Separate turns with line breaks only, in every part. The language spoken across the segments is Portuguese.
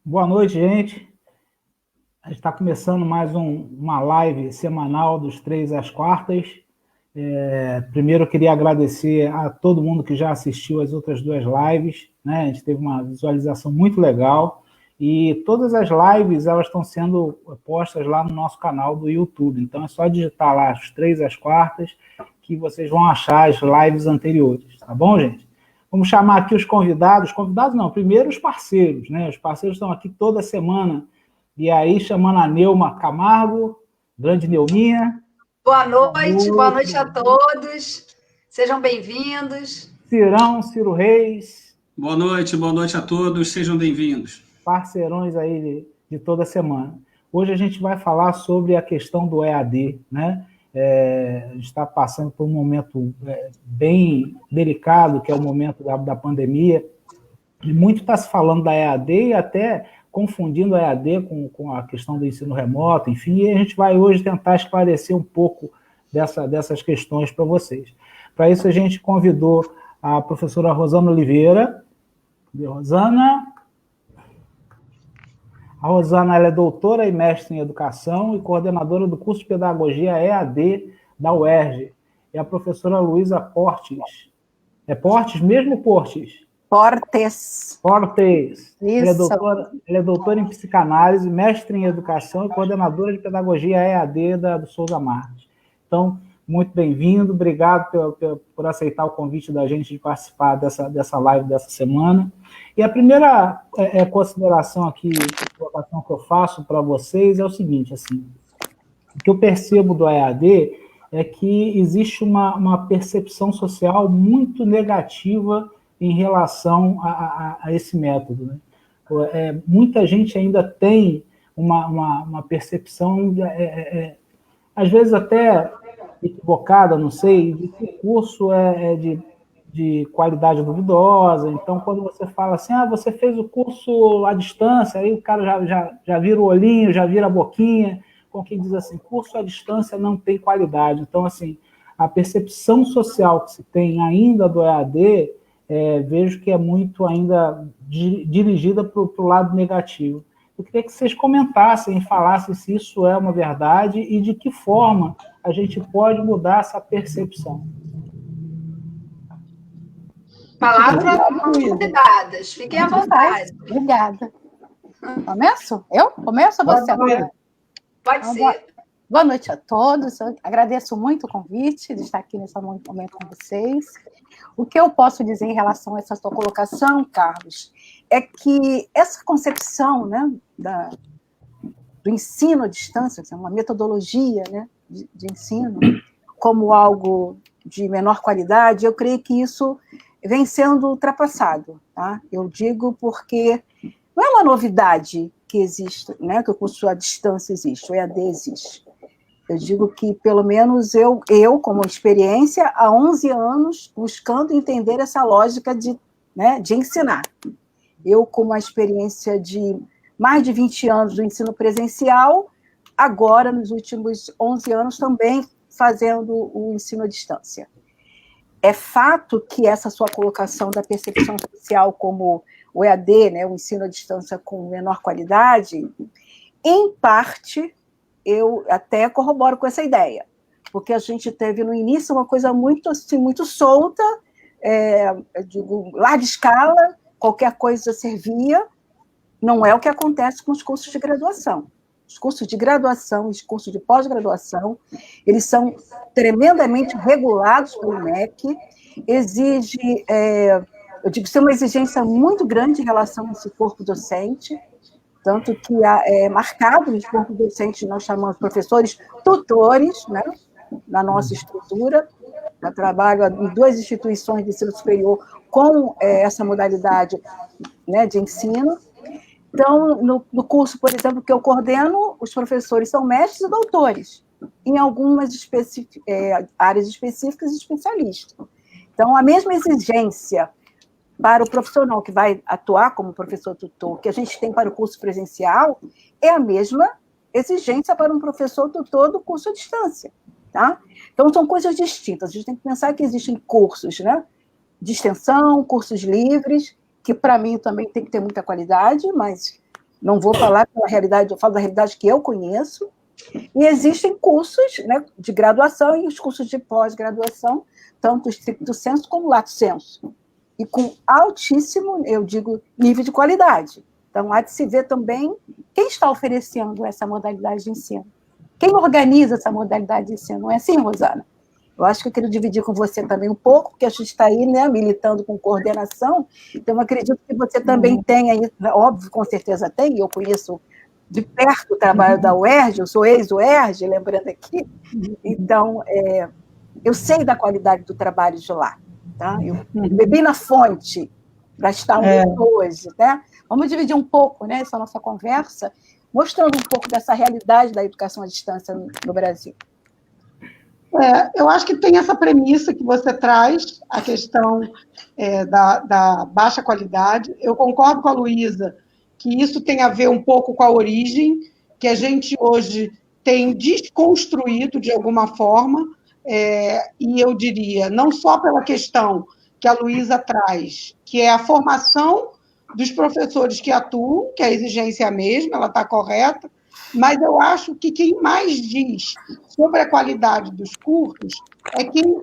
Boa noite, gente. A gente está começando mais uma live semanal dos 3 às quartas. Primeiro, eu queria agradecer a todo mundo que já assistiu as outras 2 lives, né? A gente teve uma visualização muito legal e todas as lives elas estão sendo postas lá no nosso canal do YouTube. Então, é só digitar lá as 3 às quartas que vocês vão achar as lives anteriores, tá bom, gente? Vamos chamar aqui os convidados. Convidados não, primeiro os parceiros, né? Os parceiros estão aqui toda semana. E aí, chamando a Neuma Camargo, grande Neuminha.
Boa noite a todos. Sejam bem-vindos.
Ciro Reis.
Boa noite a todos, sejam bem-vindos.
Parceirões aí de toda semana. Hoje a gente vai falar sobre a questão do EAD, né? A gente está passando por um momento bem delicado, que é o momento da pandemia, e muito está se falando da EAD e até confundindo a EAD com a questão do ensino remoto, enfim, e a gente vai hoje tentar esclarecer um pouco dessas questões para vocês. Para isso, a gente convidou a professora Rosana Oliveira. A Rosana ela é doutora e mestre em educação e coordenadora do curso de pedagogia EAD da UERJ. E a professora Luísa Portes. É Portes mesmo ou Portes?
Portes.
Isso. Ela é doutora em psicanálise, mestre em educação e coordenadora de pedagogia EAD do Souza Marques. Então, muito bem-vindo, obrigado por aceitar o convite da gente de participar dessa live dessa semana. E a primeira consideração aqui, colocação que eu faço para vocês é o seguinte, assim, o que eu percebo do EAD é que existe uma percepção social muito negativa em relação a esse método, né? Muita gente ainda tem uma percepção, às vezes até equivocada, não sei, de que o curso é de qualidade duvidosa. Então, quando você fala assim, você fez o curso à distância, aí o cara já vira o olhinho, já vira a boquinha, com quem diz assim, curso à distância não tem qualidade. Então, assim, a percepção social que se tem ainda do EAD, vejo que é muito ainda dirigida para o lado negativo. Eu queria que vocês comentassem, falassem se isso é uma verdade e de que forma a gente pode mudar essa percepção.
Palavras convidadas, fiquem à vontade.
Obrigada. Começo? Eu? Começo ou você?
Pode ser.
Boa noite a todos. Eu agradeço muito o convite de estar aqui nesse momento com vocês. O que eu posso dizer em relação a essa sua colocação, Carlos, é que essa concepção, né, do ensino à distância, uma metodologia, né, de ensino, como algo de menor qualidade, eu creio que isso vem sendo ultrapassado. Tá? Eu digo porque não é uma novidade que existe, né, que o curso à distância existe, o EAD existe. Eu digo que, pelo menos, eu como experiência, há 11 anos, buscando entender essa lógica de ensinar. Eu, com uma experiência de mais de 20 anos do ensino presencial, agora, nos últimos 11 anos, também fazendo o ensino à distância. É fato que essa sua colocação da percepção social como o EAD, né, o ensino à distância com menor qualidade, em parte, eu até corroboro com essa ideia, porque a gente teve no início uma coisa muito, assim, muito solta, eu digo, larga escala, qualquer coisa servia, não é o que acontece com os cursos de graduação. Os cursos de graduação e os cursos de pós-graduação, eles são tremendamente regulados pelo MEC, exige, eu digo, tem uma exigência muito grande em relação a esse corpo docente, tanto que é marcado no corpo docente, nós chamamos professores tutores, né, na nossa estrutura. Eu trabalho em 2 instituições de ensino superior com essa modalidade, né, de ensino. Então, no curso, por exemplo, que eu coordeno, os professores são mestres e doutores, em algumas áreas específicas e especialistas. Então, a mesma exigência para o profissional que vai atuar como professor tutor, que a gente tem para o curso presencial, é a mesma exigência para um professor tutor do curso à distância. Tá? Então, são coisas distintas. A gente tem que pensar que existem cursos, né, de extensão, cursos livres, que para mim também tem que ter muita qualidade, mas Não vou falar pela realidade, eu falo da realidade que eu conheço. E existem cursos, né, de graduação e os cursos de pós-graduação, tanto stricto sensu como lato sensu, e com altíssimo, eu digo, nível de qualidade. Então, há de se ver também quem está oferecendo essa modalidade de ensino. Quem organiza essa modalidade de ensino? Não é assim, Rosana? Eu acho que eu quero dividir com você também um pouco, porque a gente está aí, né, militando com coordenação, então eu acredito que você também tem aí, óbvio, com certeza tem, eu conheço de perto o trabalho da UERJ, eu sou ex-UERJ, lembrando aqui, então, eu sei da qualidade do trabalho de lá, tá? Eu bebi na fonte para estar hoje, né? Vamos dividir um pouco, né, essa nossa conversa, mostrando um pouco dessa realidade da educação à distância no Brasil.
Eu acho que tem essa premissa que você traz, a questão da baixa qualidade. Eu concordo com a Luísa que isso tem a ver um pouco com a origem, que a gente hoje tem desconstruído de alguma forma, e eu diria, não só pela questão que a Luísa traz, que é a formação dos professores que atuam, que a exigência é a mesma, ela está correta, mas eu acho que quem mais diz sobre a qualidade dos cursos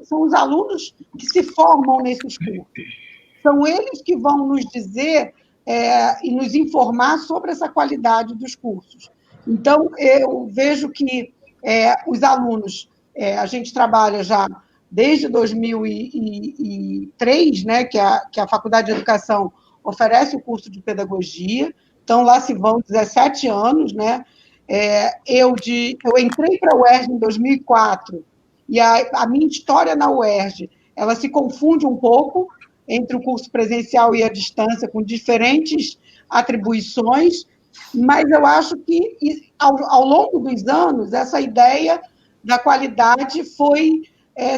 são os alunos que se formam nesses cursos. São eles que vão nos dizer e nos informar sobre essa qualidade dos cursos. Então, eu vejo que os alunos, a gente trabalha já desde 2003, né, que a Faculdade de Educação oferece o curso de pedagogia, então lá se vão 17 anos, né? Eu entrei para a UERJ em 2004, e a minha história na UERJ, ela se confunde um pouco entre o curso presencial e a distância, com diferentes atribuições, mas eu acho que, ao longo dos anos, essa ideia da qualidade foi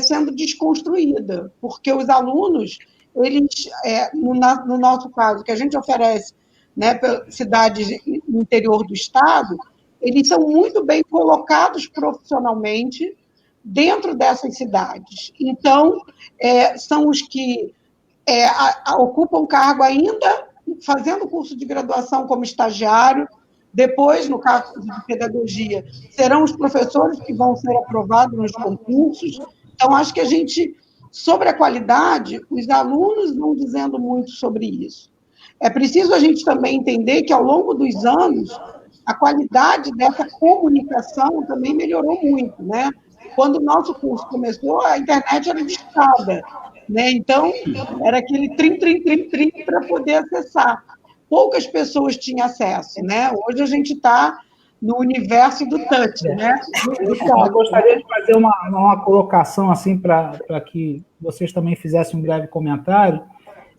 sendo desconstruída, porque os alunos, eles, no nosso caso, que a gente oferece, né, cidades no interior do estado, eles são muito bem colocados profissionalmente dentro dessas cidades. Então, são os que ocupam cargo ainda fazendo curso de graduação como estagiário, depois, no caso de pedagogia, serão os professores que vão ser aprovados nos concursos. Então, acho que a gente, sobre a qualidade, os alunos vão dizendo muito sobre isso. É preciso a gente também entender que, ao longo dos anos, a qualidade dessa comunicação também melhorou muito, né? Quando o nosso curso começou, a internet era discada, né? Então, era aquele trim para poder acessar. Poucas pessoas tinham acesso, né? Hoje a gente está no universo do touch, né?
Eu gostaria de fazer uma colocação assim para que vocês também fizessem um breve comentário,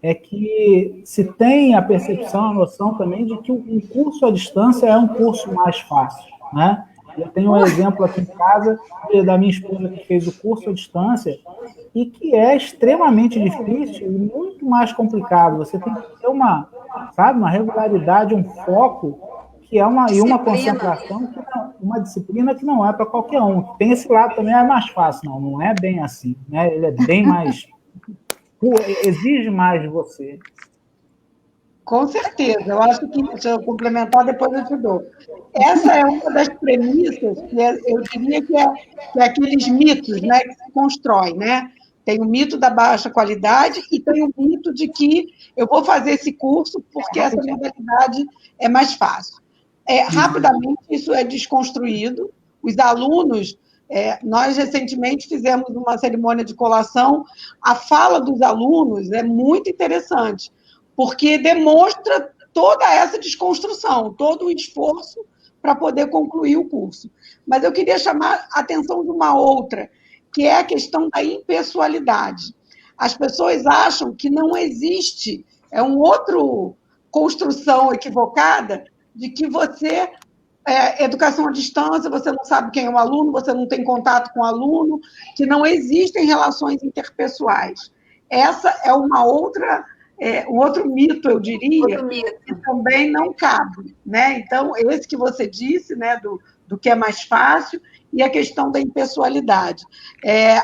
é que se tem a percepção, a noção também de que um curso à distância é um curso mais fácil, né? Eu tenho um exemplo aqui em casa da minha esposa que fez o curso à distância e que é extremamente difícil e muito mais complicado. Você tem que ter uma regularidade, um foco, que é uma concentração, uma disciplina que não é para qualquer um. Tem esse lado também, é mais fácil. Não é bem assim, né? Ele é bem mais... exige mais de você.
Com certeza. Eu acho que, deixa eu complementar, depois eu te dou. Essa é uma das premissas que eu diria que é aqueles mitos, né, que se constroem, né? Tem o mito da baixa qualidade e tem o mito de que eu vou fazer esse curso porque essa modalidade é mais fácil. Rapidamente, isso é desconstruído. Os alunos... nós, recentemente, fizemos uma cerimônia de colação. A fala dos alunos é muito interessante, porque demonstra toda essa desconstrução, todo o esforço para poder concluir o curso. Mas eu queria chamar a atenção de uma outra, que é a questão da impessoalidade. As pessoas acham que não existe, uma outra construção equivocada de que você... educação à distância, você não sabe quem é o aluno, você não tem contato com o aluno, que não existem relações interpessoais. Essa é uma outra, um outro mito, eu diria, que também não cabe, né? Então, esse que você disse, né, do que é mais fácil, e a questão da impessoalidade.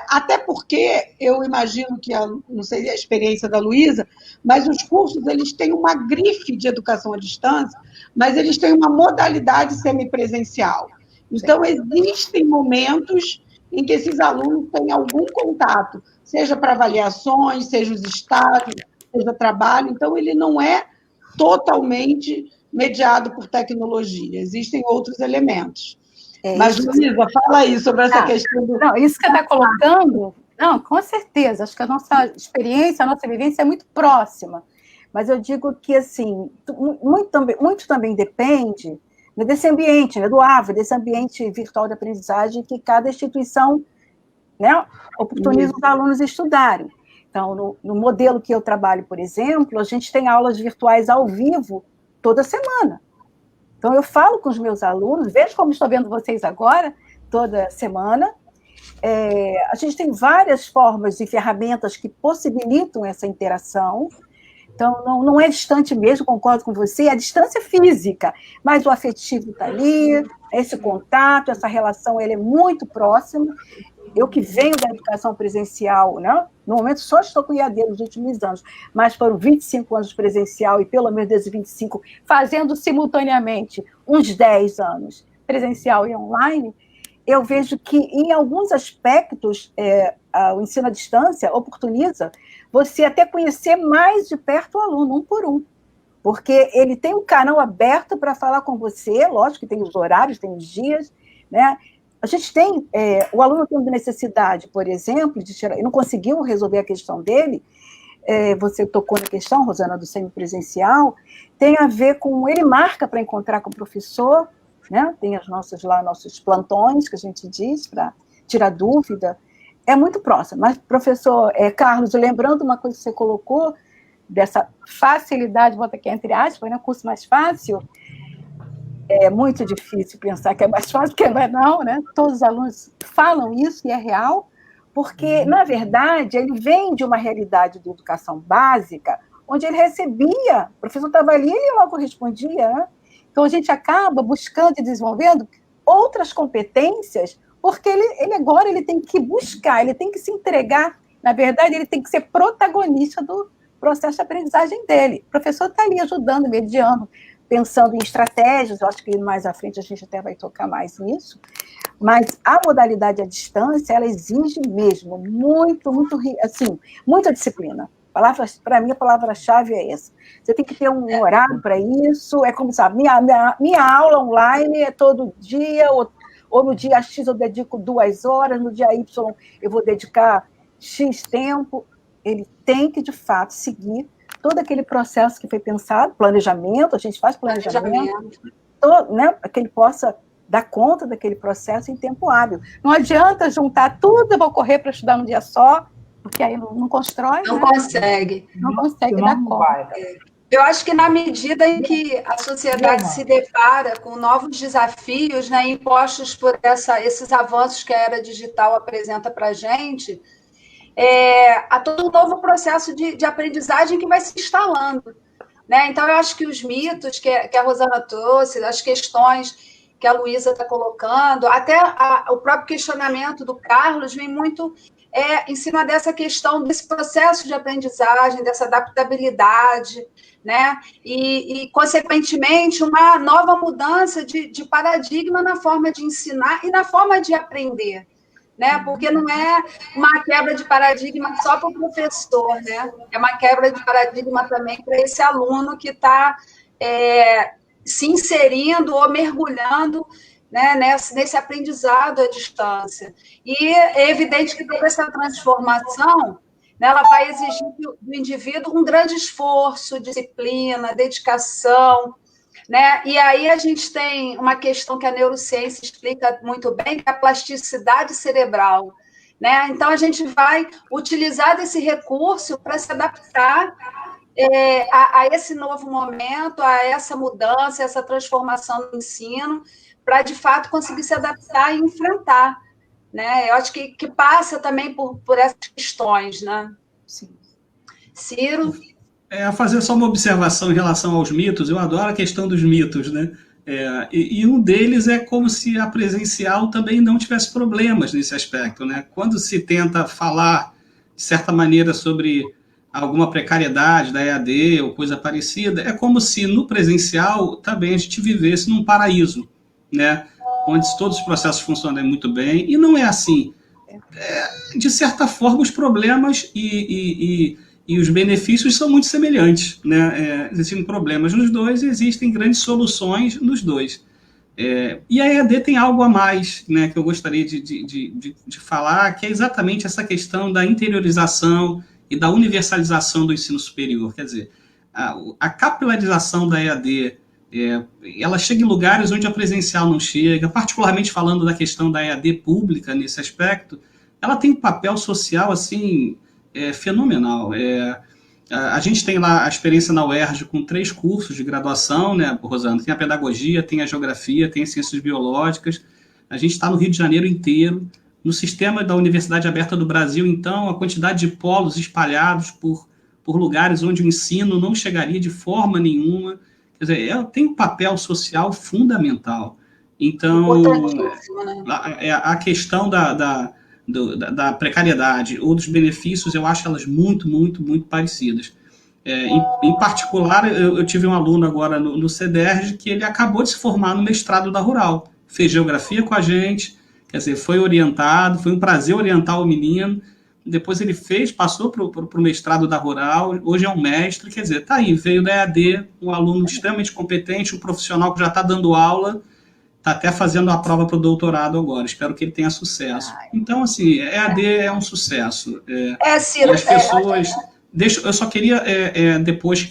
Até porque eu imagino que, não sei a experiência da Luísa, mas os cursos eles têm uma grife de educação à distância, mas eles têm uma modalidade semipresencial. Então, existem momentos em que esses alunos têm algum contato, seja para avaliações, seja os estágios, seja trabalho. Então, ele não é totalmente mediado por tecnologia. Existem outros elementos. Mas, Luísa, fala aí sobre essa questão do...
Não, isso que você está colocando, não, com certeza, acho que a nossa experiência, a nossa vivência é muito próxima, mas eu digo que, assim, muito também depende desse ambiente, né, do AVE, desse ambiente virtual de aprendizagem que cada instituição, né, oportuniza os alunos estudarem. Então, no modelo que eu trabalho, por exemplo, a gente tem aulas virtuais ao vivo toda semana. Então, eu falo com os meus alunos, vejo como estou vendo vocês agora, toda semana. A gente tem várias formas e ferramentas que possibilitam essa interação. Então, não é distante mesmo, concordo com você, é a distância física, mas o afetivo está ali, esse contato, essa relação, ele é muito próximo. Eu que venho da educação presencial, né? No momento só estou com IAD nos últimos anos, mas foram 25 anos presencial e pelo menos desses 25, fazendo simultaneamente uns 10 anos presencial e online, eu vejo que em alguns aspectos o ensino à distância oportuniza você até conhecer mais de perto o aluno, um por um, porque ele tem um canal aberto para falar com você, lógico que tem os horários, tem os dias, né? A gente tem, o aluno tem necessidade, por exemplo, de tirar, e não conseguiu resolver a questão dele, você tocou na questão, Rosana, do semipresencial, tem a ver com, ele marca para encontrar com o professor, né? Tem nossos plantões, que a gente diz, para tirar dúvida, é muito próximo. Mas, professor Carlos, lembrando uma coisa que você colocou, dessa facilidade, bota aqui entre aspas, né? Curso mais fácil, é muito difícil pensar que é mais fácil, porque não é não, né? Todos os alunos falam isso e é real, porque, na verdade, ele vem de uma realidade de educação básica, onde ele recebia, o professor estava ali e ele logo respondia, né? Então, a gente acaba buscando e desenvolvendo outras competências, porque ele agora ele tem que buscar, ele tem que se entregar, na verdade, ele tem que ser protagonista do processo de aprendizagem dele. O professor está ali ajudando, mediando, pensando em estratégias, eu acho que mais à frente a gente até vai tocar mais nisso, mas a modalidade à distância, ela exige mesmo muita disciplina. Para mim, a palavra-chave é essa. Você tem que ter um horário para isso, é como, sabe, minha aula online é todo dia, ou no dia X eu dedico 2 horas, no dia Y eu vou dedicar X tempo. Ele tem que, de fato, seguir todo aquele processo que foi pensado, planejamento, a gente faz planejamento, né, para que ele possa dar conta daquele processo em tempo hábil. Não adianta juntar tudo, eu vou correr para estudar num dia só, porque aí não constrói.
Não,
né?
consegue.
Não consegue dar conta.
Eu acho que na medida em que a sociedade se depara com novos desafios, né, impostos por esses avanços que a era digital apresenta para a gente, há todo um novo processo de aprendizagem que vai se instalando. Né? Então, eu acho que os mitos que a Rosana trouxe, as questões que a Luísa está colocando, até o próprio questionamento do Carlos vem muito em cima dessa questão desse processo de aprendizagem, dessa adaptabilidade, né? E consequentemente, uma nova mudança de paradigma na forma de ensinar e na forma de aprender. Né? Porque não é uma quebra de paradigma só para o professor, né? É uma quebra de paradigma também para esse aluno que está se inserindo ou mergulhando, né, nesse aprendizado à distância. E é evidente que toda essa transformação, né, ela vai exigir do indivíduo um grande esforço, disciplina, dedicação, né? E aí a gente tem uma questão que a neurociência explica muito bem, que é a plasticidade cerebral. Né? Então, a gente vai utilizar desse recurso para se adaptar a esse novo momento, a essa mudança, essa transformação no ensino, para, de fato, conseguir se adaptar e enfrentar. Né? Eu acho que passa também por essas questões. Né?
Sim.
Ciro?
Fazer só uma observação em relação aos mitos. Eu adoro a questão dos mitos, né? E um deles é como se a presencial também não tivesse problemas nesse aspecto, né? Quando se tenta falar, de certa maneira, sobre alguma precariedade da EAD ou coisa parecida, é como se no presencial também a gente vivesse num paraíso, né? Onde todos os processos funcionam muito bem, e não é assim. De certa forma, os problemas e os benefícios são muito semelhantes, né? Existem problemas nos dois e existem grandes soluções nos dois. E a EAD tem algo a mais, né, que eu gostaria de falar, que é exatamente essa questão da interiorização e da universalização do ensino superior. Quer dizer, a capilarização da EAD, ela chega em lugares onde a presencial não chega, particularmente falando da questão da EAD pública nesse aspecto, ela tem um papel social assim, fenomenal. A gente tem lá a experiência na UERJ com 3 cursos de graduação, né, Rosana? Tem a pedagogia, tem a geografia, tem as ciências biológicas. A gente está no Rio de Janeiro inteiro. No sistema da Universidade Aberta do Brasil, então, a quantidade de polos espalhados por lugares onde o ensino não chegaria de forma nenhuma. Quer dizer, ela tem um papel social fundamental. Então, né? A questão da precariedade ou dos benefícios, eu acho elas muito, muito, muito parecidas. Em particular, eu tive um aluno agora no CEDERJ que ele acabou de se formar no mestrado da Rural, fez geografia com a gente, quer dizer, foi orientado, foi um prazer orientar o menino, depois ele passou para o mestrado da Rural, hoje é um mestre, quer dizer, tá aí, veio da EAD, um aluno extremamente competente, um profissional que já está dando aula, está até fazendo a prova para o doutorado agora. Espero que ele tenha sucesso. Então, assim, EAD é um sucesso.
Ciro,
e as pessoas... eu só queria, depois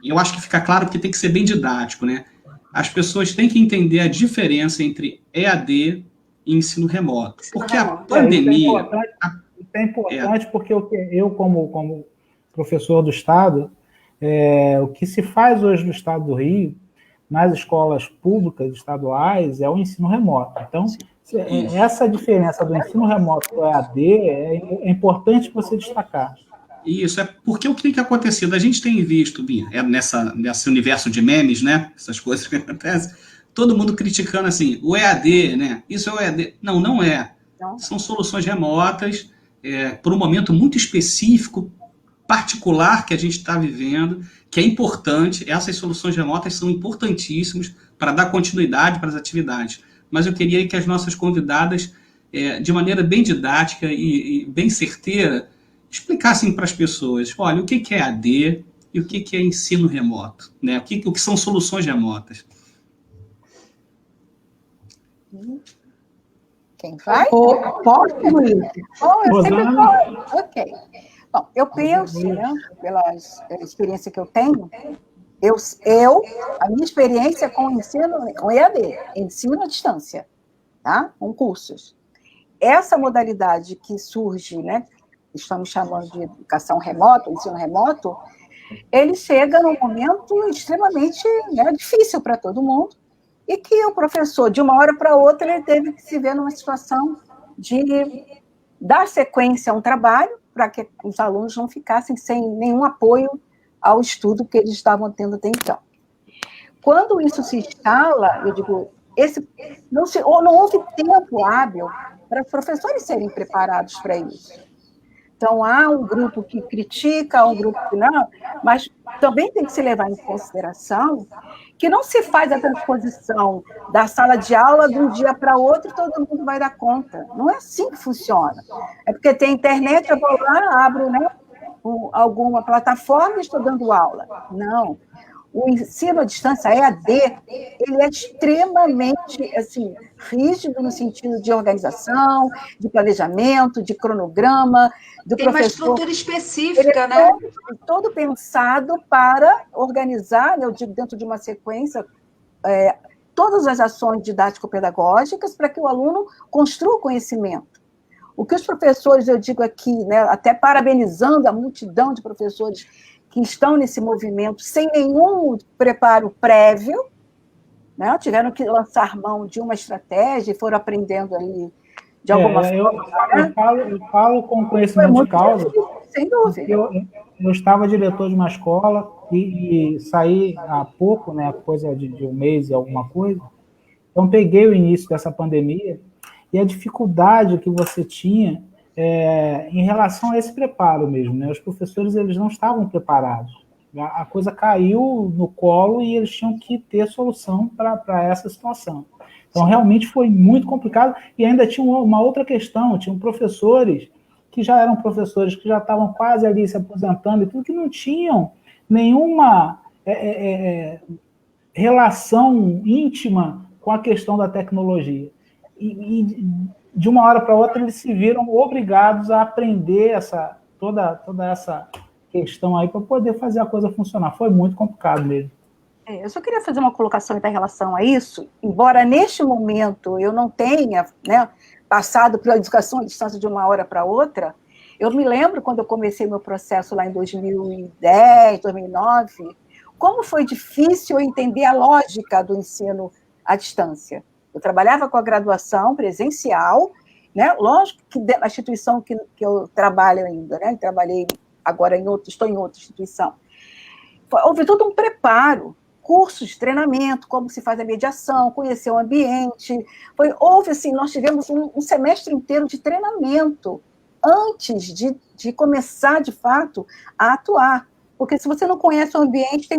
eu acho que fica claro, porque tem que ser bem didático, né? As pessoas têm que entender a diferença entre EAD e ensino remoto. Porque a pandemia...
Isso é importante porque eu, como professor do Estado, o que se faz hoje no Estado do Rio, nas escolas públicas estaduais, é o ensino remoto. Então, essa diferença do ensino remoto para o EAD é importante você destacar.
Isso, porque o que tem acontecido? A gente tem visto, Bia, nesse universo de memes, né? Essas coisas que acontecem, todo mundo criticando assim, o EAD, né? Isso é o EAD. Não, não é. São soluções remotas, por um momento muito específico, particular que a gente está vivendo, que é importante. Essas soluções remotas são importantíssimas para dar continuidade para as atividades. Mas eu queria que as nossas convidadas, de maneira bem didática e bem certeira, explicassem para as pessoas, olha, o que é EAD e o que é ensino remoto, né? O que são soluções remotas.
Quem vai?
Pode, Luiz.
Eu sempre vou. Ok. Bom, eu penso, né, pela experiência que eu tenho, a minha experiência com com EAD, ensino à distância, tá? Com cursos. Essa modalidade que surge, né, estamos chamando de educação remota, ensino remoto, ele chega num momento extremamente, né, difícil para todo mundo, e que o professor, de uma hora para outra, ele teve que se ver numa situação de dar sequência a um trabalho, para que os alunos não ficassem sem nenhum apoio ao estudo que eles estavam tendo até então. Quando isso se instala, eu digo, não houve tempo hábil para os professores serem preparados para isso. Então, há um grupo que critica, há um grupo que não, mas também tem que se levar em consideração que não se faz a transposição da sala de aula de um dia para outro e todo mundo vai dar conta. Não é assim que funciona. É porque tem internet, eu vou lá, abro, né, alguma plataforma e estou dando aula. Não. O ensino à distância, EAD, ele é extremamente assim, rígido no sentido de organização, de planejamento, de cronograma, do
Tem
professor.
Uma estrutura específica, né?
Todo pensado para organizar, eu digo, dentro de uma sequência, todas as ações didático-pedagógicas para que o aluno construa o conhecimento. O que os professores, eu digo aqui, né, até parabenizando a multidão de professores que estão nesse movimento sem nenhum preparo prévio, né? Tiveram que lançar mão de uma estratégia e foram aprendendo aí de alguma forma.
Eu falo com conhecimento de causa.
Sem dúvida.
Eu estava diretor de uma escola e saí há pouco, né, coisa de um mês e alguma coisa. Então, peguei o início dessa pandemia e a dificuldade que você tinha em relação a esse preparo mesmo, né? Os professores, eles não estavam preparados. A coisa caiu no colo e eles tinham que ter solução para essa situação. Então, realmente foi muito complicado. E ainda tinha uma outra questão, tinham professores que já eram professores, que já estavam quase ali se aposentando e tudo, que não tinham nenhuma relação íntima com a questão da tecnologia. E de uma hora para outra, eles se viram obrigados a aprender toda essa questão aí para poder fazer a coisa funcionar. Foi muito complicado mesmo.
Eu só queria fazer uma colocação em relação a isso, embora neste momento eu não tenha, né, passado pela educação à distância de uma hora para outra. Eu me lembro quando eu comecei meu processo lá em 2010, 2009, como foi difícil entender a lógica do ensino à distância. Eu trabalhava com a graduação presencial, né? Lógico que na instituição que eu trabalho ainda, né? Trabalhei agora estou em outra instituição. Houve todo um preparo, cursos de treinamento, como se faz a mediação, conhecer o ambiente. Houve, assim, nós tivemos um semestre inteiro de treinamento antes de começar, de fato, a atuar. Porque se você não conhece o ambiente,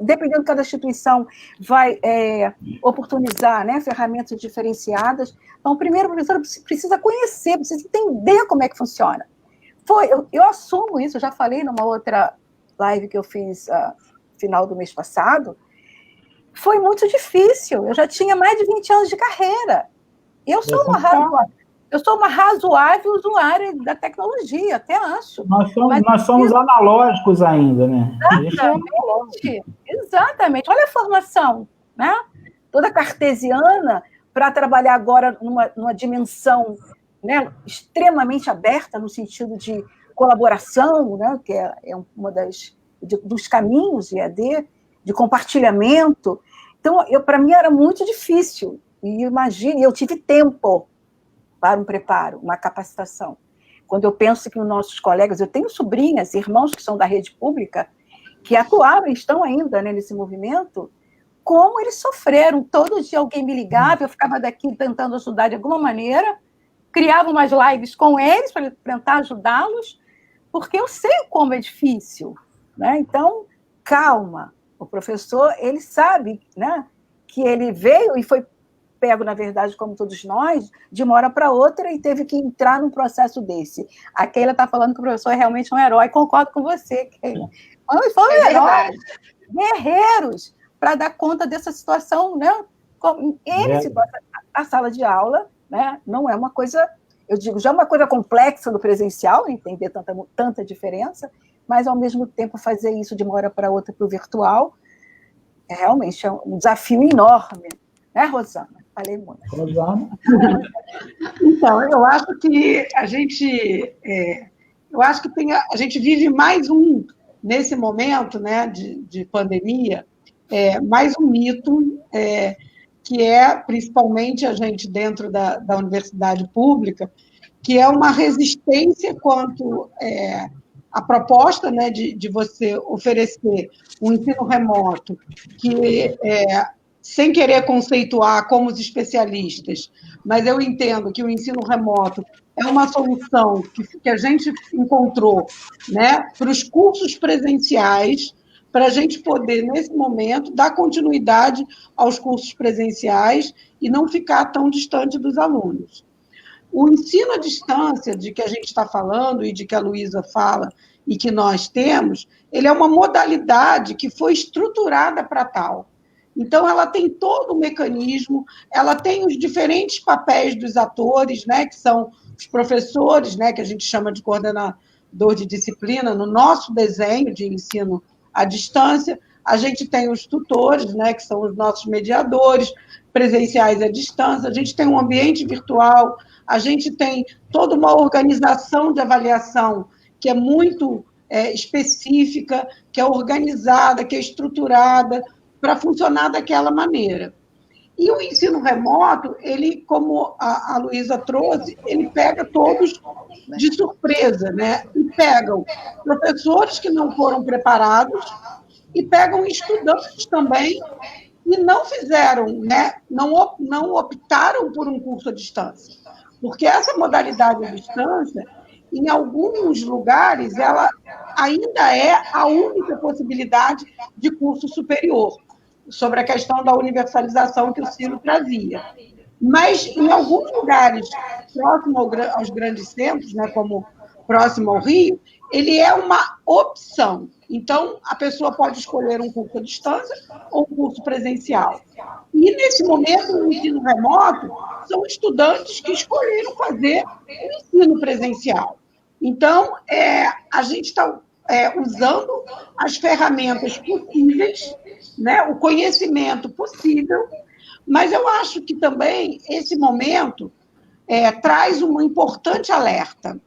dependendo de cada instituição, vai oportunizar, né, ferramentas diferenciadas. Então, primeiro, o professor precisa conhecer, precisa entender como é que funciona. Eu assumo isso, eu já falei numa outra live que eu fiz final do mês passado. Foi muito difícil, eu já tinha mais de 20 anos de carreira. Eu sou uma razoável usuária da tecnologia, até acho.
Nós somos analógicos ainda, né?
Exatamente. Olha a formação, né? Toda cartesiana, para trabalhar agora numa dimensão, né, extremamente aberta, no sentido de colaboração, né, que é uma dos caminhos de EAD, de compartilhamento. Então, para mim era muito difícil. E imagine, eu tive tempo para um preparo, uma capacitação. Quando eu penso que os nossos colegas, eu tenho sobrinhas, irmãos que são da rede pública, que atuavam e estão ainda, né, nesse movimento, como eles sofreram. Todo dia alguém me ligava, eu ficava daqui tentando ajudar de alguma maneira, criava umas lives com eles para tentar ajudá-los, porque eu sei como é difícil, né? Então, calma. O professor, ele sabe, né, que ele veio e foi pego, na verdade, como todos nós, de uma hora para outra e teve que entrar num processo desse. A Keila está falando que o professor é realmente um herói, concordo com você, Keila. Foi um herói, guerreiros, para dar conta dessa situação, né? A sala de aula, né, não é uma coisa, eu digo, já é uma coisa complexa do presencial, entender tanta diferença, mas, ao mesmo tempo, fazer isso de uma hora para outra para o virtual, realmente é um desafio enorme. Né, Rosana? Falei muito.
Rosana?
Então, eu acho que a gente vive mais nesse momento, né, de pandemia, mais um mito, que é, principalmente, a gente dentro da universidade pública, que é uma resistência quanto à proposta, né, de você oferecer um ensino remoto que sem querer conceituar como os especialistas, mas eu entendo que o ensino remoto é uma solução que a gente encontrou, né, para os cursos presenciais, para a gente poder, nesse momento, dar continuidade aos cursos presenciais e não ficar tão distante dos alunos. O ensino à distância, de que a gente está falando e de que a Luísa fala e que nós temos, ele é uma modalidade que foi estruturada para tal. Então, ela tem todo o mecanismo, ela tem os diferentes papéis dos atores, né, que são os professores, né, que a gente chama de coordenador de disciplina, no nosso desenho de ensino à distância. A gente tem os tutores, né, que são os nossos mediadores, presenciais à distância. A gente tem um ambiente virtual, a gente tem toda uma organização de avaliação que é muito específica, que é organizada, que é estruturada, para funcionar daquela maneira. E o ensino remoto, ele, como a Luísa trouxe, ele pega todos de surpresa, né? E pegam professores que não foram preparados e pegam estudantes também que não fizeram, né? Não optaram por um curso à distância. Porque essa modalidade à distância, em alguns lugares, ela ainda é a única possibilidade de curso superior, sobre a questão da universalização que o Ciro trazia. Mas, em alguns lugares próximo aos grandes centros, né, como próximo ao Rio, ele é uma opção. Então, a pessoa pode escolher um curso à distância ou um curso presencial. E, nesse momento, o ensino remoto são estudantes que escolheram fazer o ensino presencial. Então, a gente está usando as ferramentas possíveis, né, o conhecimento possível, mas eu acho que também esse momento traz um importante alerta.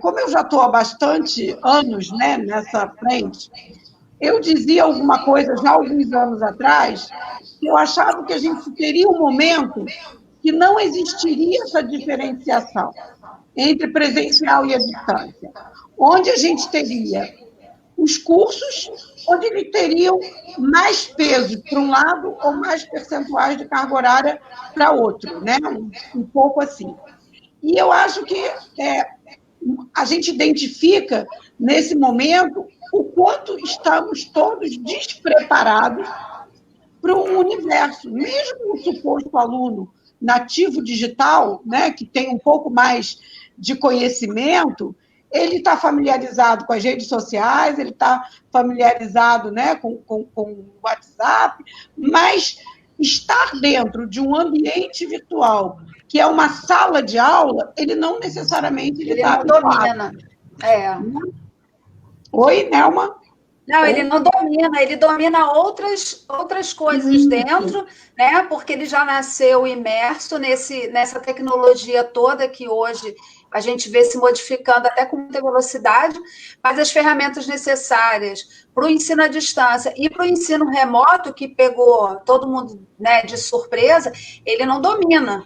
Como eu já estou há bastante anos, né, nessa frente, eu dizia alguma coisa já há alguns anos atrás, que eu achava que a gente teria um momento que não existiria essa diferenciação entre presencial e a distância, onde a gente teria os cursos, onde eles teriam mais peso para um lado ou mais percentuais de carga horária para outro, né? Um pouco assim. E eu acho que a gente identifica, nesse momento, o quanto estamos todos despreparados para um universo. Mesmo o suposto aluno nativo digital, né, que tem um pouco mais de conhecimento, ele está familiarizado com as redes sociais, ele está familiarizado, né, com o WhatsApp, mas estar dentro de um ambiente virtual, que é uma sala de aula, ele não necessariamente
ele não domina.
Oi, Nelma?
Não, ele não domina, ele domina outras coisas dentro, né? Porque ele já nasceu imerso nessa tecnologia toda que hoje a gente vê se modificando até com muita velocidade, mas as ferramentas necessárias para o ensino à distância e para o ensino remoto, que pegou todo mundo, né, de surpresa, ele não domina,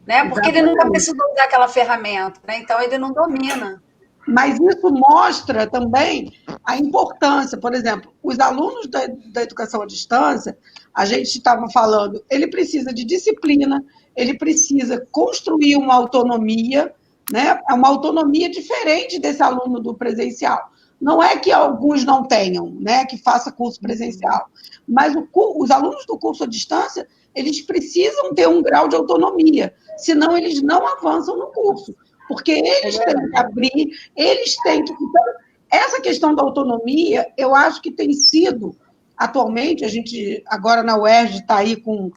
né? Porque ele nunca precisou usar aquela ferramenta, né? Então ele não domina.
Mas isso mostra também a importância, por exemplo, os alunos da educação à distância, a gente estava falando, ele precisa de disciplina, ele precisa construir uma autonomia, né? É uma autonomia diferente desse aluno do presencial. Não é que alguns não tenham, né, que faça curso presencial, mas os alunos do curso à distância, eles precisam ter um grau de autonomia, senão eles não avançam no curso. Porque eles têm que abrir, eles têm que... Então, essa questão da autonomia, eu acho que tem sido, atualmente, a gente agora na UERJ está aí com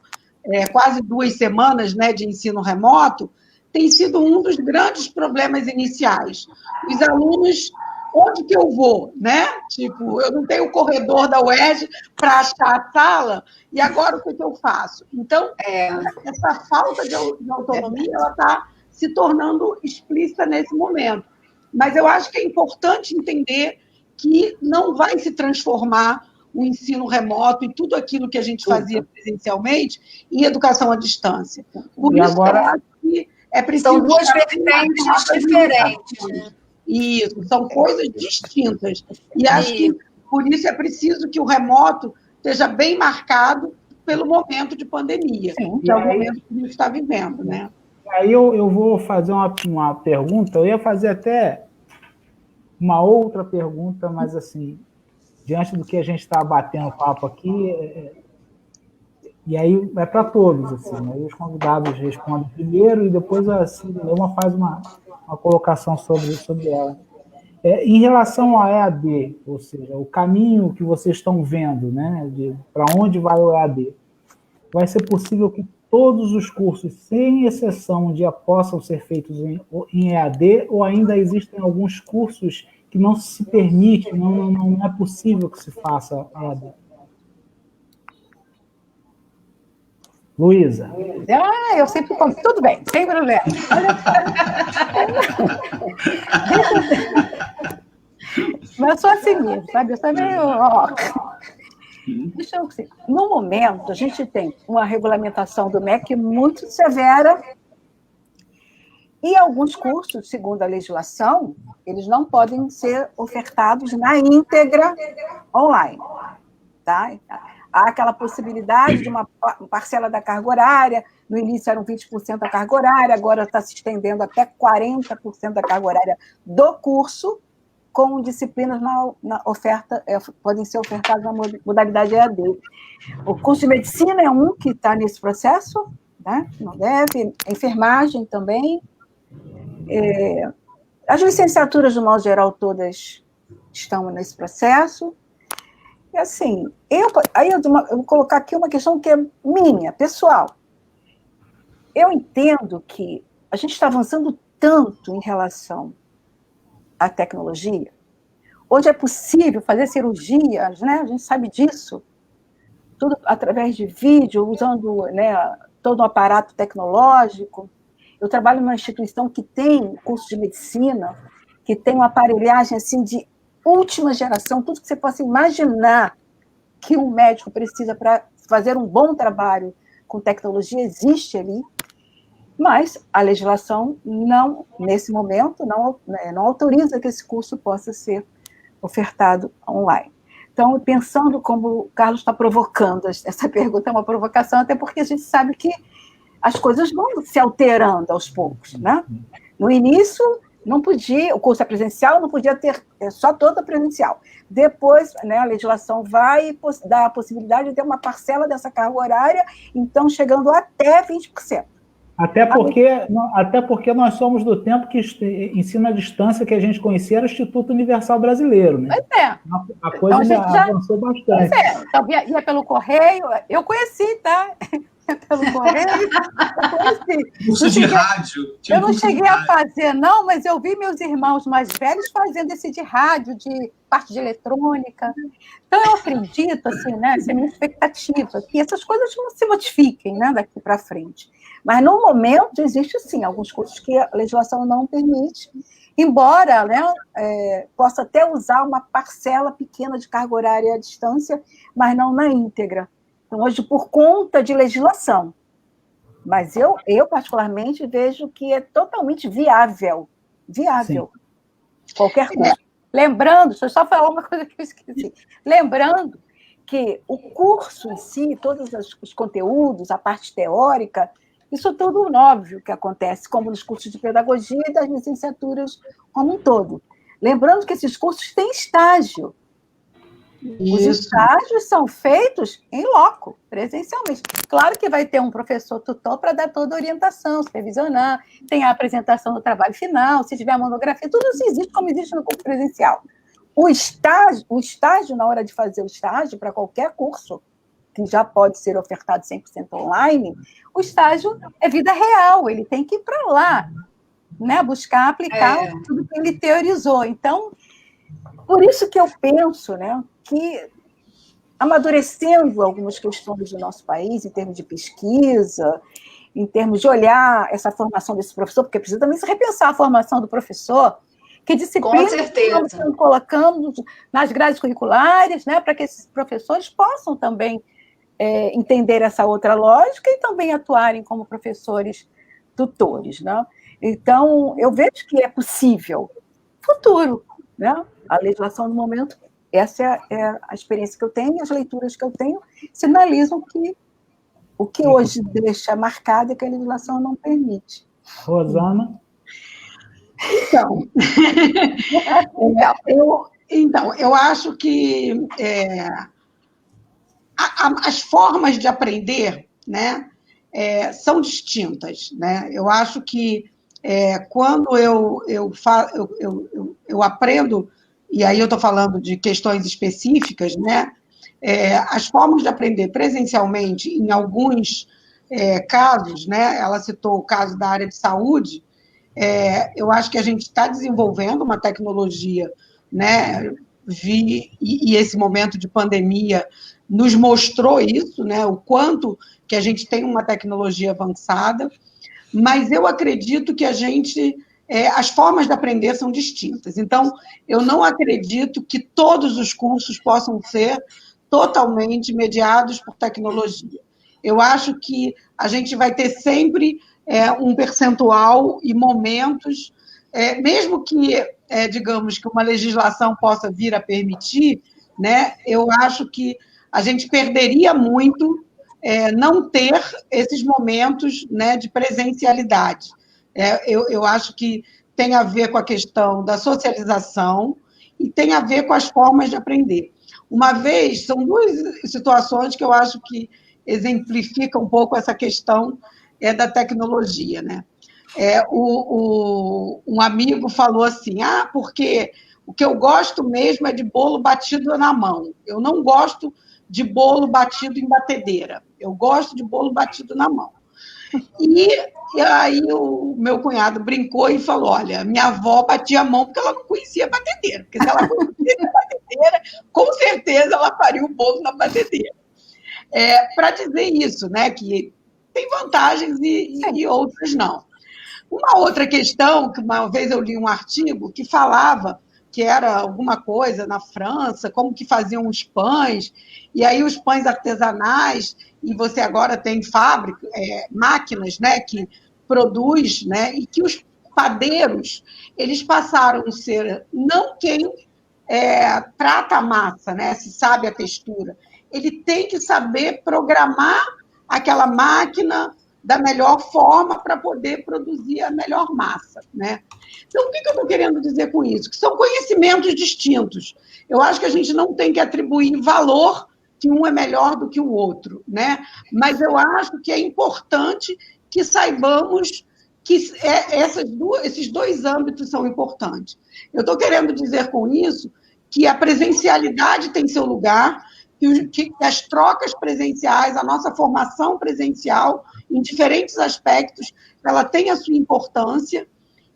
quase 2 semanas, né, de ensino remoto, tem sido um dos grandes problemas iniciais. Os alunos, onde que eu vou, né? Tipo, eu não tenho o corredor da UERJ para achar a sala, e agora o que eu faço? Então, essa falta de autonomia, ela está se tornando explícita nesse momento. Mas eu acho que é importante entender que não vai se transformar o ensino remoto e tudo aquilo que a gente fazia presencialmente em educação à distância. Por isso
agora...
eu acho que é preciso...
São duas vertentes diferentes.
Isso, são coisas distintas. E acho que, por isso, é preciso que o remoto esteja bem marcado pelo momento de pandemia, que é o momento que a gente está vivendo, né?
Aí eu vou fazer uma pergunta, eu ia fazer até uma outra pergunta, mas assim, diante do que a gente está batendo papo aqui, e aí é para todos, assim, aí os convidados respondem primeiro e depois assim, uma faz uma colocação sobre ela. Em relação à EAD, ou seja, o caminho que vocês estão vendo, né, para onde vai o EAD, vai ser possível que todos os cursos, sem exceção um dia, possam ser feitos em EAD, ou ainda existem alguns cursos que não se permite, não é possível que se faça EAD? Luísa.
Eu sempre conto. Tudo bem, sem problema. Mas eu sou assim mesmo, sabe? Eu sou meio... No momento, a gente tem uma regulamentação do MEC muito severa e alguns cursos, segundo a legislação, eles não podem ser ofertados na íntegra online. Tá? Há aquela possibilidade de uma parcela da carga horária, no início eram 20% da carga horária, agora está se estendendo até 40% da carga horária do curso, com disciplinas na oferta, podem ser ofertadas na modalidade EAD. O curso de medicina é um que está nesse processo, né? Não deve, a enfermagem também. As licenciaturas, de modo geral, todas estão nesse processo. E assim, eu vou colocar aqui uma questão que é minha, pessoal. Eu entendo que a gente está avançando tanto em relação à tecnologia. Hoje é possível fazer cirurgias, né? A gente sabe disso, tudo através de vídeo, usando, né, todo um aparato tecnológico. Eu trabalho numa instituição que tem curso de medicina, que tem uma aparelhagem assim, de última geração, tudo que você possa imaginar que um médico precisa para fazer um bom trabalho com tecnologia existe ali, mas a legislação não, nesse momento, não autoriza que esse curso possa ser ofertado online. Então, pensando como o Carlos está provocando, essa pergunta é uma provocação, até porque a gente sabe que as coisas vão se alterando aos poucos, né? No início, não podia, o curso é presencial, não podia ter só toda presencial. Depois, né, a legislação vai dar a possibilidade de ter uma parcela dessa carga horária, então chegando até 20%.
Até porque nós somos do tempo que ensino à distância que a gente conhecia era o Instituto Universal Brasileiro, né?
Pois é.
A coisa então, avançou bastante.
Pois é. Então, ia pelo correio, eu conheci, tá? Pelo correio, eu conheci.
Curso de rádio.
Eu não cheguei a fazer, não, mas eu vi meus irmãos mais velhos fazendo esse de rádio, de parte de eletrônica. Então, eu acredito, assim, né, essa é a minha expectativa, que essas coisas não se modifiquem, né, daqui para frente. Mas, no momento, existe, sim, alguns cursos que a legislação não permite, embora, né, possa até usar uma parcela pequena de carga horária à distância, mas não na íntegra. Então, hoje, por conta de legislação. Mas eu particularmente, vejo que é totalmente viável. Viável. Sim. Qualquer coisa. Lembrando, deixa eu só falar uma coisa que eu esqueci. Lembrando que o curso em si, todos os conteúdos, a parte teórica, isso é tudo óbvio que acontece, como nos cursos de pedagogia e das licenciaturas como um todo. Lembrando que esses cursos têm estágio. Isso. Os estágios são feitos em loco, presencialmente. Claro que vai ter um professor tutor para dar toda a orientação, supervisionar, tem a apresentação do trabalho final, se tiver a monografia, tudo isso existe como existe no curso presencial. O estágio, na hora de fazer o estágio, para qualquer curso, que já pode ser ofertado 100% online, o estágio é vida real, ele tem que ir para lá, né, buscar aplicar tudo que ele teorizou. Então, por isso que eu penso, né, que amadurecendo algumas questões do nosso país, em termos de pesquisa, em termos de olhar essa formação desse professor, porque precisa também se repensar a formação do professor, que disciplinas estamos colocando nas grades curriculares, né, para que esses professores possam também entender essa outra lógica e também atuarem como professores tutores, né? Então, eu vejo que é possível. Futuro, né? A legislação, no momento, essa é a experiência que eu tenho, as leituras que eu tenho sinalizam que o que hoje deixa marcado é que a legislação não permite.
Rosana?
Então, eu acho que as formas de aprender, né, são distintas, né? Eu acho que quando eu aprendo, e aí eu estou falando de questões específicas, né? As formas de aprender presencialmente, em alguns casos, né? Ela citou o caso da área de saúde, eu acho que a gente está desenvolvendo uma tecnologia, né? E esse momento de pandemia nos mostrou isso, né? O quanto que a gente tem uma tecnologia avançada, mas eu acredito que as formas de aprender são distintas. Então, eu não acredito que todos os cursos possam ser totalmente mediados por tecnologia. Eu acho que a gente vai ter sempre um percentual e momentos, mesmo que, digamos, que uma legislação possa vir a permitir, né, eu acho que a gente perderia muito não ter esses momentos, né, de presencialidade. Eu acho que tem a ver com a questão da socialização e tem a ver com as formas de aprender. Uma vez, são duas situações que eu acho que exemplificam um pouco essa questão da tecnologia, né? Um amigo falou assim, porque o que eu gosto mesmo é de bolo batido na mão. Eu não gosto de bolo batido em batedeira. Eu gosto de bolo batido na mão. E aí o meu cunhado brincou e falou, olha, minha avó batia a mão porque ela não conhecia a batedeira. Porque se ela conhecia a batedeira, com certeza ela faria o bolo na batedeira. Para dizer isso, né, que tem vantagens e outras não. Uma outra questão, que uma vez eu li um artigo que falava que era alguma coisa na França, como que faziam os pães, e aí os pães artesanais, e você agora tem fábrica, máquinas, né, que produz, né, e que os padeiros, eles passaram a ser não quem trata a massa, né, se sabe a textura, ele tem que saber programar aquela máquina da melhor forma para poder produzir a melhor massa, né? Então, o que eu estou querendo dizer com isso? Que são conhecimentos distintos. Eu acho que a gente não tem que atribuir valor que um é melhor do que o outro, né? Mas eu acho que é importante que saibamos que esses dois âmbitos são importantes. Eu estou querendo dizer com isso que a presencialidade tem seu lugar, que as trocas presenciais, a nossa formação presencial, em diferentes aspectos, ela tem a sua importância,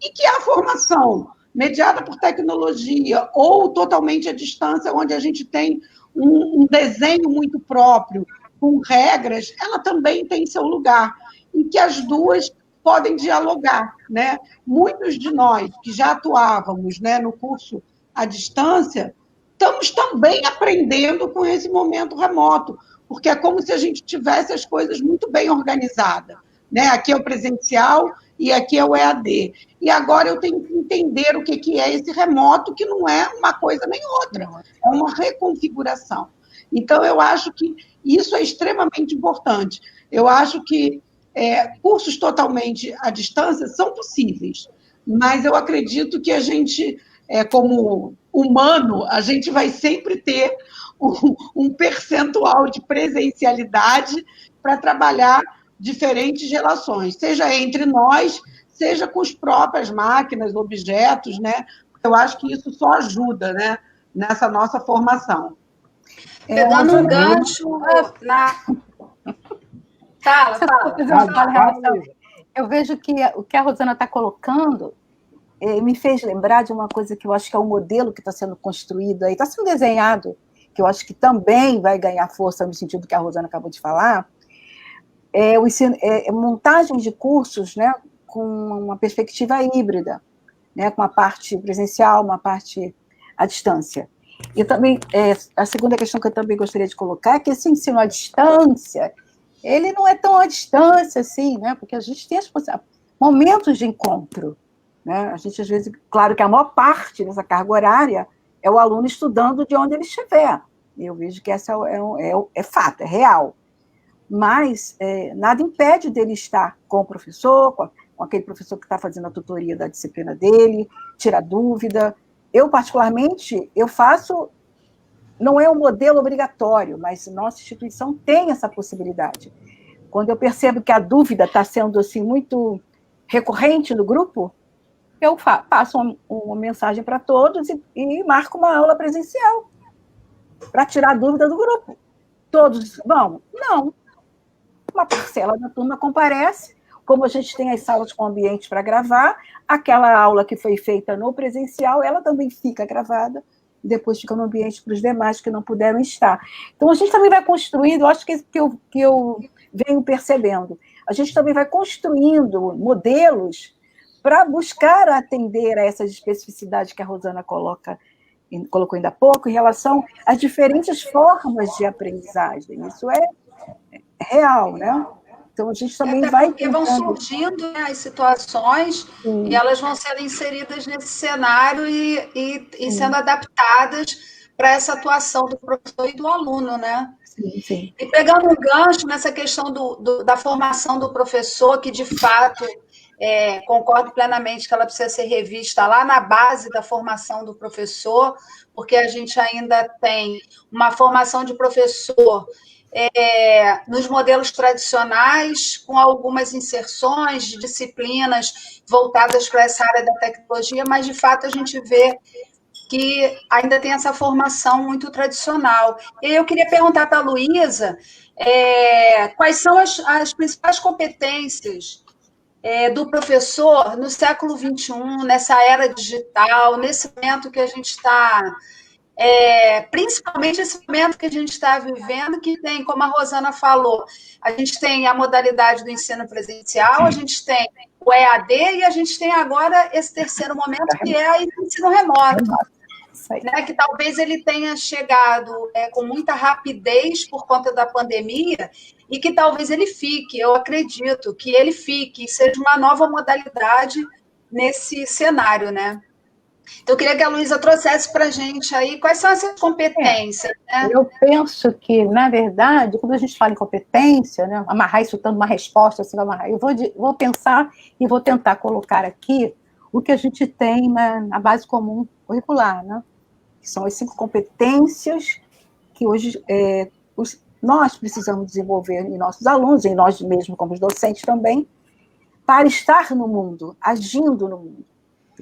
e que a formação mediada por tecnologia ou totalmente à distância, onde a gente tem um desenho muito próprio, com regras, ela também tem seu lugar, e que as duas podem dialogar, né? Muitos de nós que já atuávamos, né, no curso à distância, estamos também aprendendo com esse momento remoto, porque é como se a gente tivesse as coisas muito bem organizadas, né? Aqui é o presencial e aqui é o EAD. E agora eu tenho que entender o que é esse remoto, que não é uma coisa nem outra, é uma reconfiguração. Então, eu acho que isso é extremamente importante. Eu acho que cursos totalmente à distância são possíveis, mas eu acredito que a gente, como humano, a gente vai sempre ter um percentual de presencialidade para trabalhar diferentes relações, seja entre nós, seja com as próprias máquinas, objetos, né? Eu acho que isso só ajuda, né, nessa nossa formação.
Pegando um gancho na... Fala.
Eu vejo que o que a Rosana está colocando me fez lembrar de uma coisa que eu acho que é um modelo que está sendo construído aí, está sendo desenhado, que eu acho que também vai ganhar força no sentido que a Rosana acabou de falar, montagem de cursos, né, com uma perspectiva híbrida, né, com uma parte presencial, uma parte à distância. E também, a segunda questão que eu também gostaria de colocar é que esse ensino à distância, ele não é tão à distância assim, né, porque a gente tem momentos de encontro, né, a gente às vezes, claro que a maior parte dessa carga horária é o aluno estudando de onde ele estiver, eu vejo que essa é fato, é real, mas nada impede dele estar com o professor, com aquele professor que está fazendo a tutoria da disciplina dele, tirar dúvida. Eu, particularmente, não é um modelo obrigatório, mas nossa instituição tem essa possibilidade. Quando eu percebo que a dúvida está sendo assim, muito recorrente no grupo, eu passo uma mensagem para todos e marco uma aula presencial para tirar a dúvida do grupo. Todos vão? Não. Uma parcela da turma comparece, como a gente tem as salas com ambiente para gravar, aquela aula que foi feita no presencial, ela também fica gravada, e depois fica no ambiente para os demais que não puderam estar. Então, a gente também vai construindo, eu acho que eu venho percebendo, a gente também vai construindo modelos para buscar atender a essas especificidades que a Rosana coloca colocou ainda há pouco, em relação às diferentes formas de aprendizagem. Isso é real, né? Então, a gente também
até
vai...
porque vão surgindo, né, as situações e elas vão sendo inseridas nesse cenário e sendo adaptadas para essa atuação do professor e do aluno, né?
Sim.
E pegando um gancho nessa questão da formação do professor, que de fato concordo plenamente que ela precisa ser revista lá na base da formação do professor, porque a gente ainda tem uma formação de professor nos modelos tradicionais, com algumas inserções de disciplinas voltadas para essa área da tecnologia, mas de fato a gente vê que ainda tem essa formação muito tradicional. E eu queria perguntar para a Luísa quais são as principais competências do professor no século XXI, nessa era digital, nesse momento que a gente está... principalmente esse momento que a gente está vivendo, que tem, como a Rosana falou, a gente tem a modalidade do ensino presencial, a gente tem o EAD e a gente tem agora esse terceiro momento, que é o ensino remoto. Né, que talvez ele tenha chegado com muita rapidez por conta da pandemia e que talvez ele fique, eu acredito que ele fique, seja uma nova modalidade nesse cenário, né? Então, eu queria que a Luísa trouxesse para a gente aí quais são essas competências. Né?
Eu penso que, na verdade, quando a gente fala em competência, né, amarrar isso tanto uma resposta, assim, amarrar, eu vou pensar e vou tentar colocar aqui o que a gente tem na base comum curricular, né? Que são as 5 competências que hoje nós precisamos desenvolver em nossos alunos, em nós mesmos como os docentes também, para estar no mundo, agindo no mundo.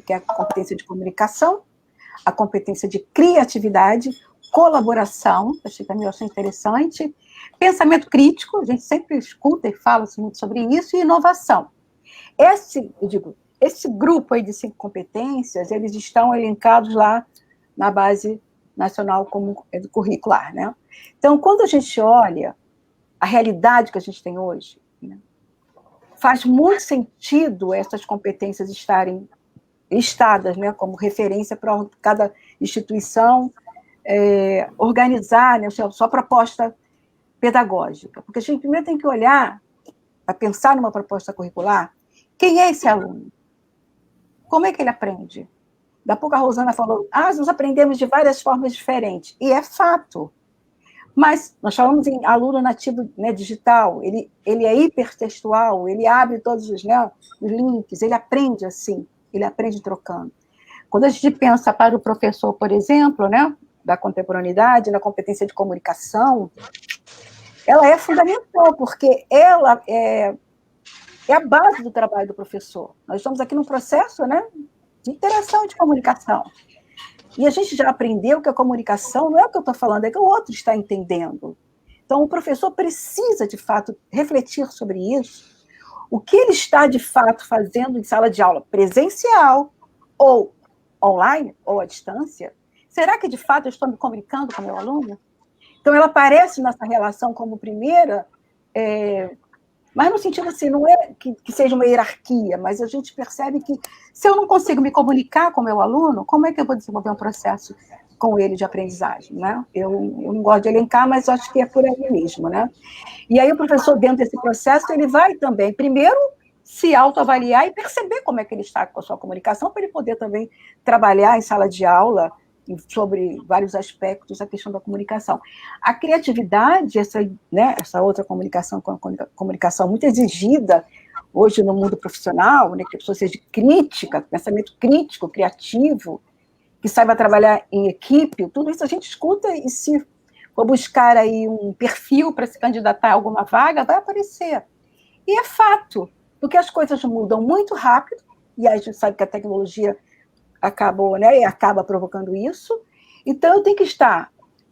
Que é a competência de comunicação, a competência de criatividade, colaboração, também achei interessante, pensamento crítico, a gente sempre escuta e fala muito sobre isso, e inovação. Esse grupo aí de 5 competências, eles estão elencados lá na base nacional curricular, né? Então, quando a gente olha a realidade que a gente tem hoje, né, faz muito sentido essas competências estarem listadas, né, como referência para cada instituição organizar, né, a sua proposta pedagógica. Porque a gente primeiro tem que olhar, para pensar numa proposta curricular, quem é esse aluno? Como é que ele aprende? Da pouco a Rosana falou, nós aprendemos de várias formas diferentes. E é fato. Mas nós falamos em aluno nativo, né, digital, ele é hipertextual, ele abre todos os links, ele aprende assim, ele aprende trocando. Quando a gente pensa para o professor, por exemplo, né, da contemporaneidade, na competência de comunicação, ela é fundamental, porque ela é a base do trabalho do professor. Nós estamos aqui num processo, né, de interação e de comunicação. E a gente já aprendeu que a comunicação não é o que eu estou falando, é que o outro está entendendo. Então, o professor precisa, de fato, refletir sobre isso. O que ele está, de fato, fazendo em sala de aula presencial, ou online, ou à distância, será que, de fato, eu estou me comunicando com o meu aluno? Então, ela aparece nessa relação como primeira, mas no sentido assim, não é que seja uma hierarquia, mas a gente percebe que se eu não consigo me comunicar com o meu aluno, como é que eu vou desenvolver um processo com ele de aprendizagem, né? Eu não gosto de elencar, mas acho que é por aí mesmo, né? E aí o professor, dentro desse processo, ele vai também, primeiro, se autoavaliar e perceber como é que ele está com a sua comunicação, para ele poder também trabalhar em sala de aula sobre vários aspectos da questão da comunicação. A criatividade, essa outra comunicação, comunicação muito exigida hoje no mundo profissional, né, que a pessoa seja crítica, pensamento crítico, criativo, que saiba trabalhar em equipe, tudo isso a gente escuta, e se for buscar aí um perfil para se candidatar a alguma vaga, vai aparecer. E é fato, porque as coisas mudam muito rápido, e aí a gente sabe que a tecnologia acaba provocando isso. Então, eu tenho que estar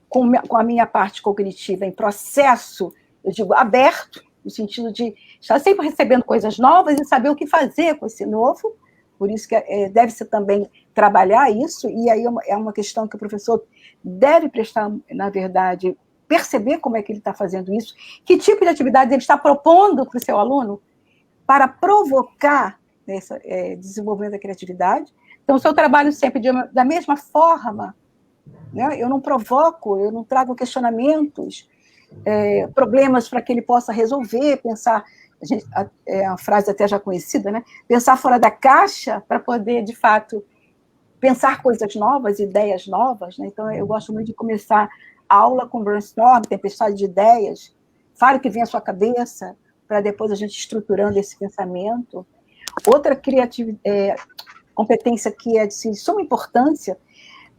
com a minha parte cognitiva em processo, eu digo, aberto, no sentido de estar sempre recebendo coisas novas e saber o que fazer com esse novo. Por isso que deve-se também trabalhar isso, e aí é uma questão que o professor deve prestar, na verdade, perceber como é que ele está fazendo isso, que tipo de atividade ele está propondo para o seu aluno para provocar desenvolvimento da criatividade. Então, se eu trabalho sempre da mesma forma, né? Eu não provoco, eu não trago questionamentos, problemas para que ele possa resolver, pensar, é uma frase até já conhecida, né? Pensar fora da caixa para poder, de fato, pensar coisas novas, ideias novas, né? Então, eu gosto muito de começar a aula com brainstorm, tempestade de ideias, fale o que vem à sua cabeça, para depois a gente estruturando esse pensamento. Outra competência que é de suma importância,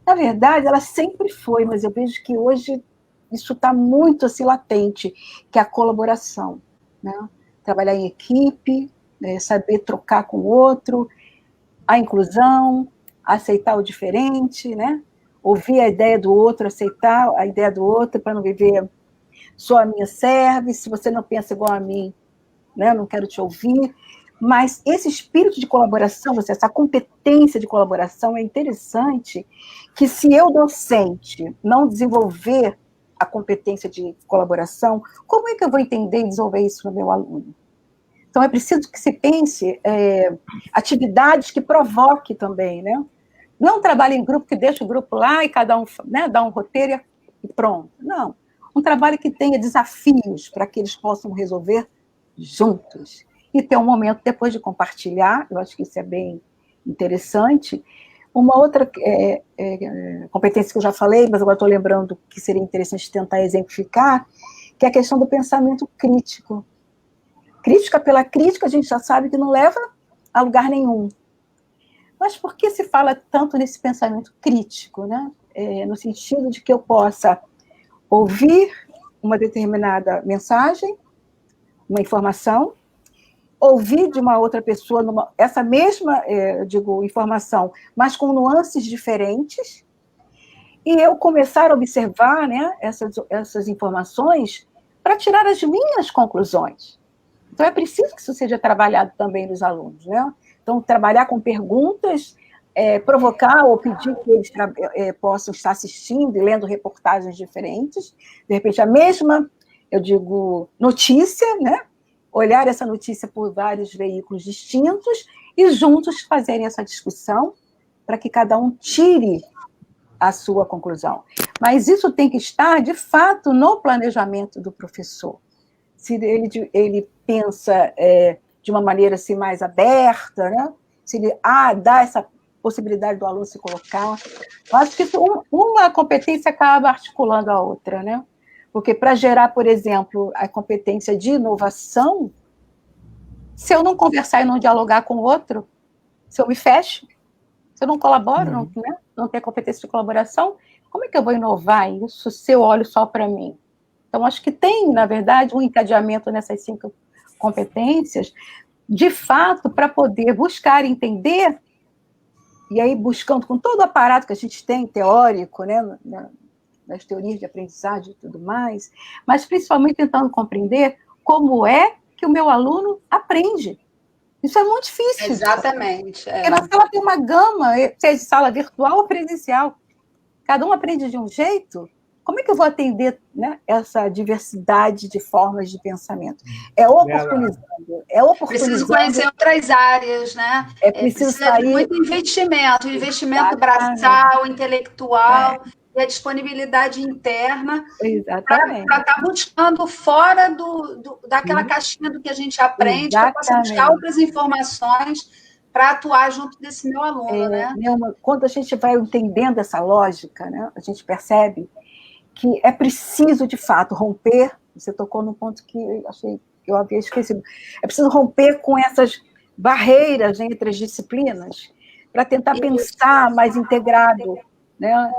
na verdade, ela sempre foi, mas eu vejo que hoje isso está muito assim, latente, que é a colaboração, né? Trabalhar em equipe, saber trocar com o outro, a inclusão, aceitar o diferente, né? Ouvir a ideia do outro, aceitar a ideia do outro, para não viver só a minha serve, se você não pensa igual a mim, né? Não quero te ouvir. Mas esse espírito de colaboração, essa competência de colaboração é interessante, que se eu, docente, não desenvolver a competência de colaboração, como é que eu vou entender e desenvolver isso no meu aluno? Então, é preciso que se pense atividades que provoquem também, né? Não trabalho em grupo que deixa o grupo lá e cada um, né, dá um roteiro e pronto. Não. Um trabalho que tenha desafios para que eles possam resolver juntos. E ter um momento depois de compartilhar, eu acho que isso é bem interessante. Uma outra competência que eu já falei, mas agora estou lembrando que seria interessante tentar exemplificar, que é a questão do pensamento crítico. Crítica pela crítica, a gente já sabe que não leva a lugar nenhum. Mas por que se fala tanto nesse pensamento crítico, né? No sentido de que eu possa ouvir uma determinada mensagem, uma informação, ouvir de uma outra pessoa essa mesma, informação, mas com nuances diferentes, e eu começar a observar, né, essas informações para tirar as minhas conclusões. Então, é preciso que isso seja trabalhado também nos alunos, né? Então, trabalhar com perguntas, provocar ou pedir que eles possam estar assistindo e lendo reportagens diferentes, de repente a mesma, notícia, né? Olhar essa notícia por vários veículos distintos e juntos fazerem essa discussão para que cada um tire a sua conclusão. Mas isso tem que estar, de fato, no planejamento do professor. Se ele pensa de uma maneira assim, mais aberta, né? Se ele dá essa possibilidade do aluno se colocar. Eu acho que uma competência acaba articulando a outra, né? Porque para gerar, por exemplo, a competência de inovação, se eu não conversar e não dialogar com o outro, se eu me fecho, se eu não colaboro, não tenho competência de colaboração, como é que eu vou inovar isso se eu olho só para mim? Então, acho que tem, na verdade, um encadeamento nessas 5 competências, de fato, para poder buscar entender, e aí buscando com todo o aparato que a gente tem, teórico, né, nas teorias de aprendizagem e tudo mais, mas principalmente tentando compreender como é que o meu aluno aprende. Isso é muito difícil.
Exatamente.
Porque na sala tem uma gama, seja sala virtual ou presencial. Cada um aprende de um jeito. Como é que eu vou atender, né, essa diversidade de formas de pensamento? É oportunizando.
Preciso conhecer outras áreas, né?
Precisa
de muito investimento braçal, intelectual, e a disponibilidade interna para estar buscando fora daquela caixinha do que a gente aprende, para poder buscar outras informações para atuar junto desse meu aluno, né?
Quando a gente vai entendendo essa lógica, né, a gente percebe que é preciso, de fato, romper, você tocou num ponto que eu havia esquecido, é preciso romper com essas barreiras entre as disciplinas para tentar pensar mais integrado, né?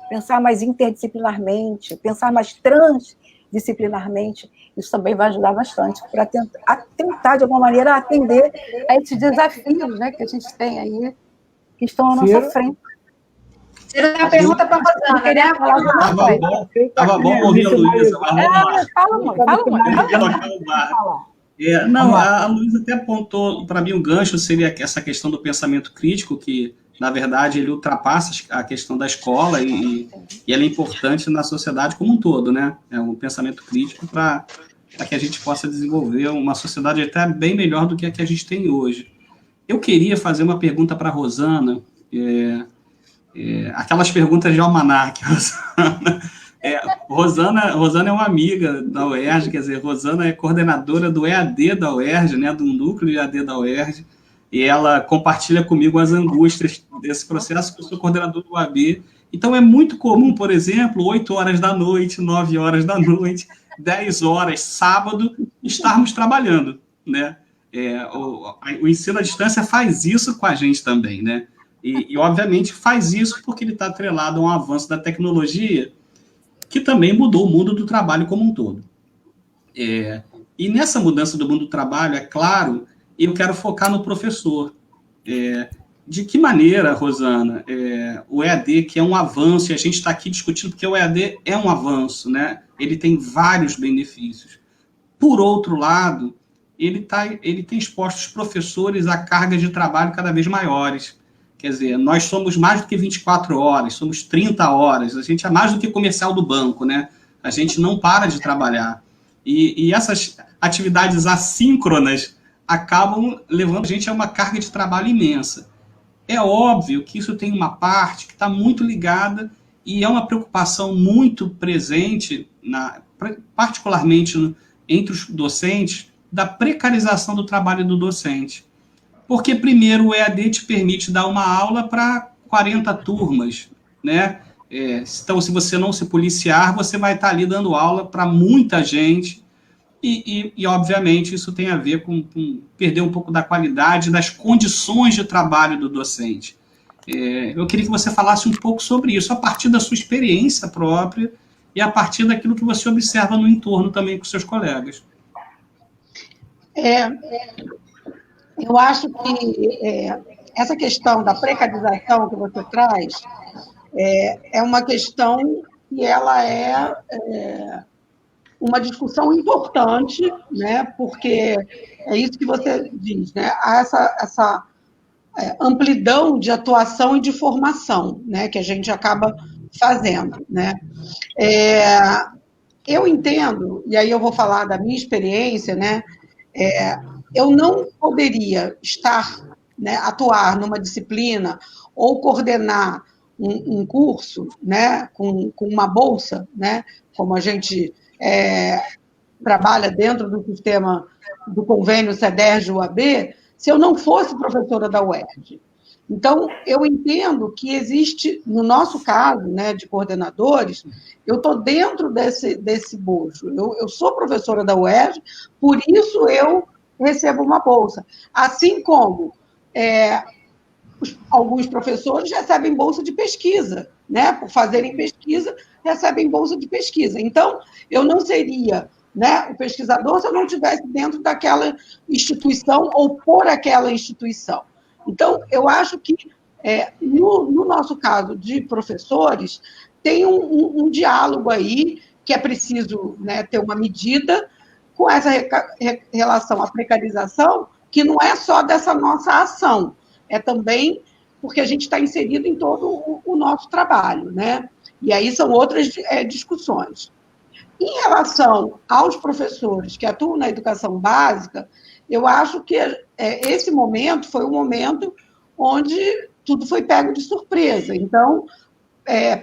Pensar mais interdisciplinarmente, pensar mais transdisciplinarmente, isso também vai ajudar bastante para tentar, de alguma maneira, atender a esses desafios, né, que a gente tem aí, que estão à nossa frente.
Tira uma pergunta para a Rosana, né?
Estava bom ouvir a Luísa. A Luísa até apontou, para mim, o gancho seria essa questão do pensamento crítico, que, na verdade, ele ultrapassa a questão da escola e ele é importante na sociedade como um todo, né? É um pensamento crítico para que a gente possa desenvolver uma sociedade até bem melhor do que a gente tem hoje. Eu queria fazer uma pergunta para a Rosana, aquelas perguntas de almanaque, Rosana é uma amiga da UERJ, quer dizer, Rosana é coordenadora do EAD da UERJ, né, do núcleo de EAD da UERJ, e ela compartilha comigo as angústias desse processo, que eu sou coordenador do UAB. Então, é muito comum, por exemplo, 8 horas da noite, 9 horas da noite, 10 horas, sábado, estarmos trabalhando, né? O ensino à distância faz isso com a gente também, né? E obviamente, faz isso porque ele está atrelado a um avanço da tecnologia, que também mudou o mundo do trabalho como um todo. E nessa mudança do mundo do trabalho, é claro, eu quero focar no professor. De que maneira, Rosana, o EAD, que é um avanço, e a gente está aqui discutindo porque o EAD é um avanço, né? Ele tem vários benefícios. Por outro lado, ele tem exposto os professores a cargas de trabalho cada vez maiores. Quer dizer, nós somos mais do que 24 horas, somos 30 horas, a gente é mais do que comercial do banco, né? A gente não para de trabalhar. E essas atividades assíncronas acabam levando a gente a uma carga de trabalho imensa. É óbvio que isso tem uma parte que está muito ligada e é uma preocupação muito presente, particularmente entre os docentes, da precarização do trabalho do docente. Porque, primeiro, o EAD te permite dar uma aula para 40 turmas, né? Então, se você não se policiar, você vai estar ali dando aula para muita gente e, obviamente, isso tem a ver com perder um pouco da qualidade, das condições de trabalho do docente. Eu queria que você falasse um pouco sobre isso, a partir da sua experiência própria e a partir daquilo que você observa no entorno também com seus colegas.
Eu acho que essa questão da precarização que você traz é uma questão que ela é uma discussão importante, né? Porque é isso que você diz, né? Há essa amplidão de atuação e de formação, né? Que a gente acaba fazendo, né? Eu entendo, e aí eu vou falar da minha experiência, né? Eu não poderia atuar numa disciplina ou coordenar um curso, né, com uma bolsa, né, como a gente trabalha dentro do sistema do convênio CEDERJ-UAB, se eu não fosse professora da UERJ. Então, eu entendo que existe, no nosso caso, né, de coordenadores, eu estou dentro desse bojo. Eu sou professora da UERJ, por isso eu recebo uma bolsa. Assim como alguns professores recebem bolsa de pesquisa, né? Por fazerem pesquisa, recebem bolsa de pesquisa. Então, eu não seria, né, o pesquisador se eu não estivesse dentro daquela instituição ou por aquela instituição. Então, eu acho que, no nosso caso de professores, tem um diálogo aí que é preciso, né, ter uma medida com essa relação à precarização, que não é só dessa nossa ação, é também porque a gente está inserido em todo o nosso trabalho, né? E aí são outras discussões. Em relação aos professores que atuam na educação básica, eu acho que esse momento foi um momento onde tudo foi pego de surpresa. Então,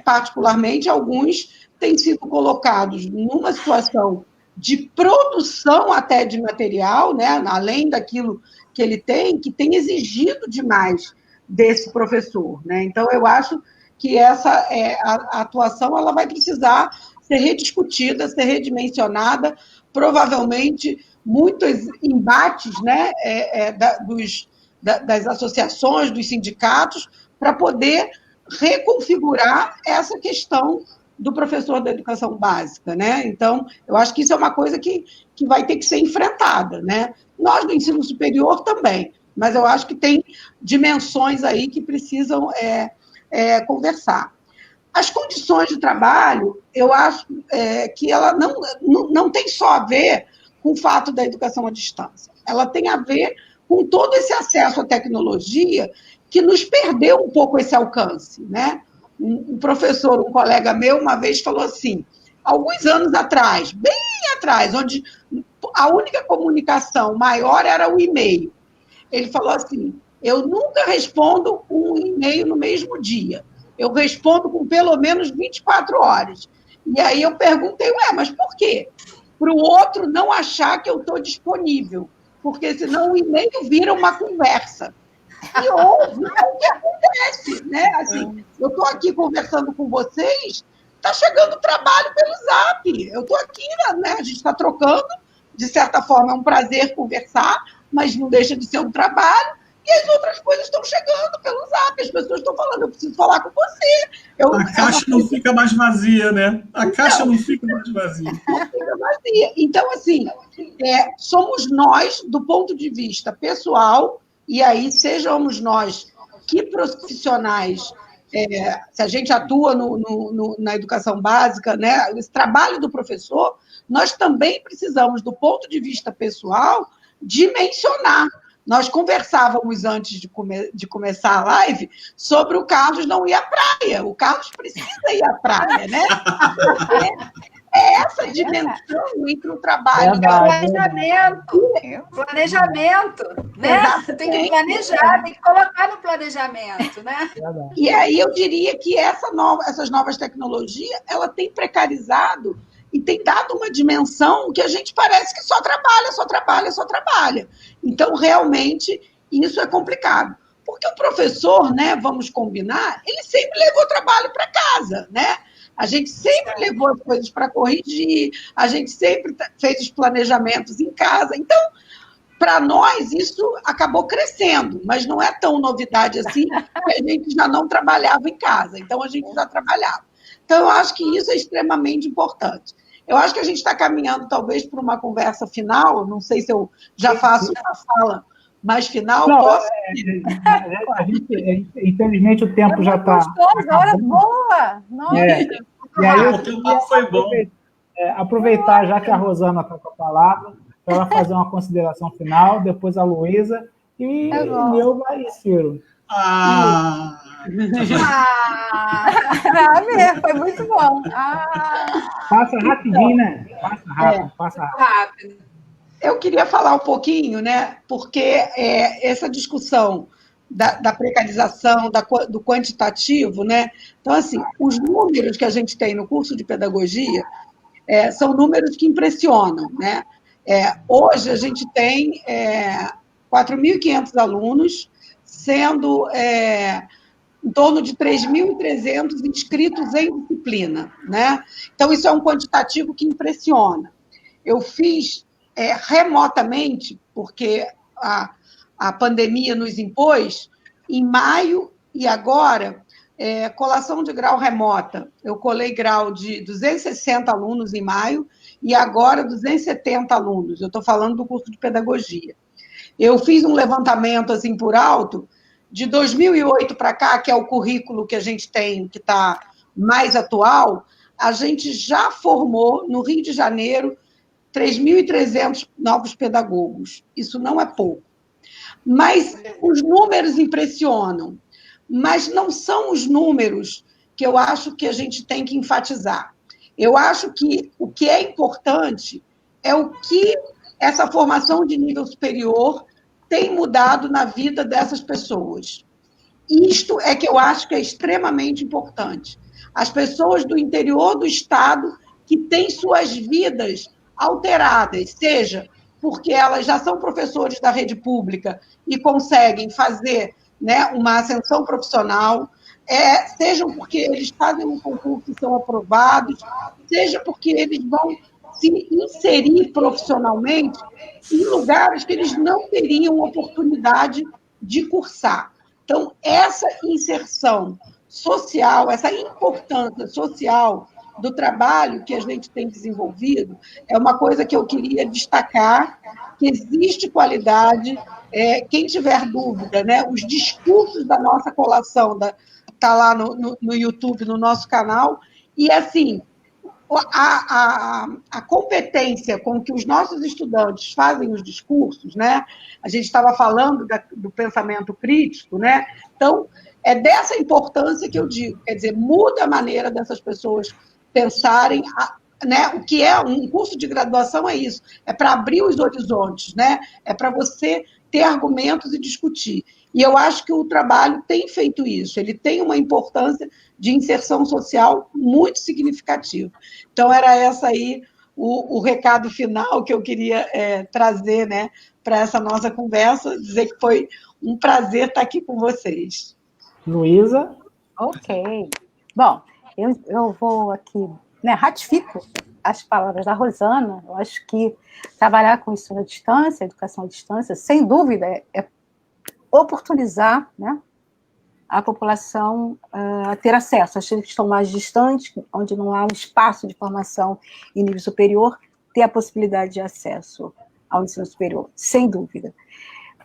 particularmente, alguns têm sido colocados numa situação de produção até de material, né, além daquilo que ele tem, que tem exigido demais desse professor, né? Então, eu acho que essa a atuação ela vai precisar ser rediscutida, ser redimensionada, provavelmente muitos embates, né, das associações, dos sindicatos, para poder reconfigurar essa questão do professor da educação básica, né? Então, eu acho que isso é uma coisa que vai ter que ser enfrentada, né? Nós, do ensino superior, também, mas eu acho que tem dimensões aí que precisam conversar. As condições de trabalho, eu acho que ela não tem só a ver com o fato da educação à distância, ela tem a ver com todo esse acesso à tecnologia que nos perdeu um pouco esse alcance, né? Um professor, um colega meu, uma vez falou assim, alguns anos atrás, bem atrás, onde a única comunicação maior era o e-mail. Ele falou assim, eu nunca respondo um e-mail no mesmo dia. eu respondo com pelo menos 24 horas. E aí eu perguntei, mas por quê? Para o outro não achar que eu estou disponível, porque senão o e-mail vira uma conversa. E ouve, é o que acontece, né? Assim, eu estou aqui conversando com vocês, está chegando trabalho pelo Zap. Eu estou aqui, né? A gente está trocando, de certa forma é um prazer conversar, mas não deixa de ser um trabalho. E as outras coisas estão chegando pelo Zap. As pessoas estão falando, eu preciso falar com você.
A caixa não fica mais vazia, né? A caixa não fica mais vazia.
Não fica vazia. Então, assim, somos nós, do ponto de vista pessoal, e aí sejamos nós que profissionais, se a gente atua na educação básica, né, esse trabalho do professor, nós também precisamos, do ponto de vista pessoal, dimensionar. Nós conversávamos antes de começar a live sobre o Carlos não ir à praia. O Carlos precisa ir à praia, né? É essa dimensão entre o trabalho...
Planejamento, né? Tem que planejar, tem que colocar no planejamento, né?
E aí eu diria que essas novas tecnologias, ela tem precarizado e tem dado uma dimensão que a gente parece que só trabalha. Então, realmente, isso é complicado. Porque o professor, né, vamos combinar, ele sempre levou trabalho para casa, né? A gente sempre levou as coisas para corrigir, a gente sempre fez os planejamentos em casa. Então, para nós, isso acabou crescendo, mas não é tão novidade assim, que a gente já não trabalhava em casa. Então, a gente já trabalhava. Então, eu acho que isso é extremamente importante. Eu acho que a gente está caminhando, talvez, para uma conversa final. Não sei se eu já faço uma fala mais final.
Não, infelizmente, o tempo já está...
Hora boa! Nossa.
E aí, o tempo foi bom. Aproveitar, já que a Rosana está com a palavra, para ela fazer uma consideração final, depois a Luísa, e eu vai, Ciro.
Foi muito bom.
Passa rapidinho, né? Passa rápido.
Eu queria falar um pouquinho, né? Porque essa discussão da precarização, do quantitativo, né? Então, assim, os números que a gente tem no curso de pedagogia são números que impressionam, né? Hoje a gente tem 4.500 alunos, sendo em torno de 3.300 inscritos em disciplina, né? Então, isso é um quantitativo que impressiona. Eu fiz remotamente, porque a pandemia nos impôs, em maio e agora, colação de grau remota. Eu colei grau de 260 alunos em maio e agora 270 alunos. Eu estou falando do curso de pedagogia. Eu fiz um levantamento, assim, por alto, de 2008 para cá, que é o currículo que a gente tem, que está mais atual, a gente já formou, no Rio de Janeiro, 3.300 novos pedagogos. Isso não é pouco. Mas os números impressionam. Mas não são os números que eu acho que a gente tem que enfatizar. Eu acho que o que é importante é o que essa formação de nível superior tem mudado na vida dessas pessoas. Isto é que eu acho que é extremamente importante. As pessoas do interior do Estado que têm suas vidas alteradas, seja porque elas já são professores da rede pública e conseguem fazer, né, uma ascensão profissional, sejam porque eles fazem um concurso e são aprovados, seja porque eles vão se inserir profissionalmente em lugares que eles não teriam oportunidade de cursar. Então, essa inserção social, essa importância social do trabalho que a gente tem desenvolvido, é uma coisa que eu queria destacar, que existe qualidade. Quem tiver dúvida, né, os discursos da nossa colação, está lá no YouTube, no nosso canal, e, assim, a competência com que os nossos estudantes fazem os discursos, né? A gente estava falando do pensamento crítico, né? Então, é dessa importância que eu digo, quer dizer, muda a maneira dessas pessoas pensarem, né? O que é um curso de graduação é isso, é para abrir os horizontes, né? É para você ter argumentos e discutir. E eu acho que o trabalho tem feito isso, ele tem uma importância de inserção social muito significativa. Então, era essa aí o recado final que eu queria trazer, né, para essa nossa conversa, dizer que foi um prazer estar aqui com vocês.
Luísa?
Ok. Bom, eu vou aqui, né, ratifico as palavras da Rosana. Eu acho que trabalhar com ensino à distância, educação à distância, sem dúvida, é oportunizar, né, a população a ter acesso às que estão mais distantes, onde não há um espaço de formação em nível superior, ter a possibilidade de acesso ao ensino superior, sem dúvida.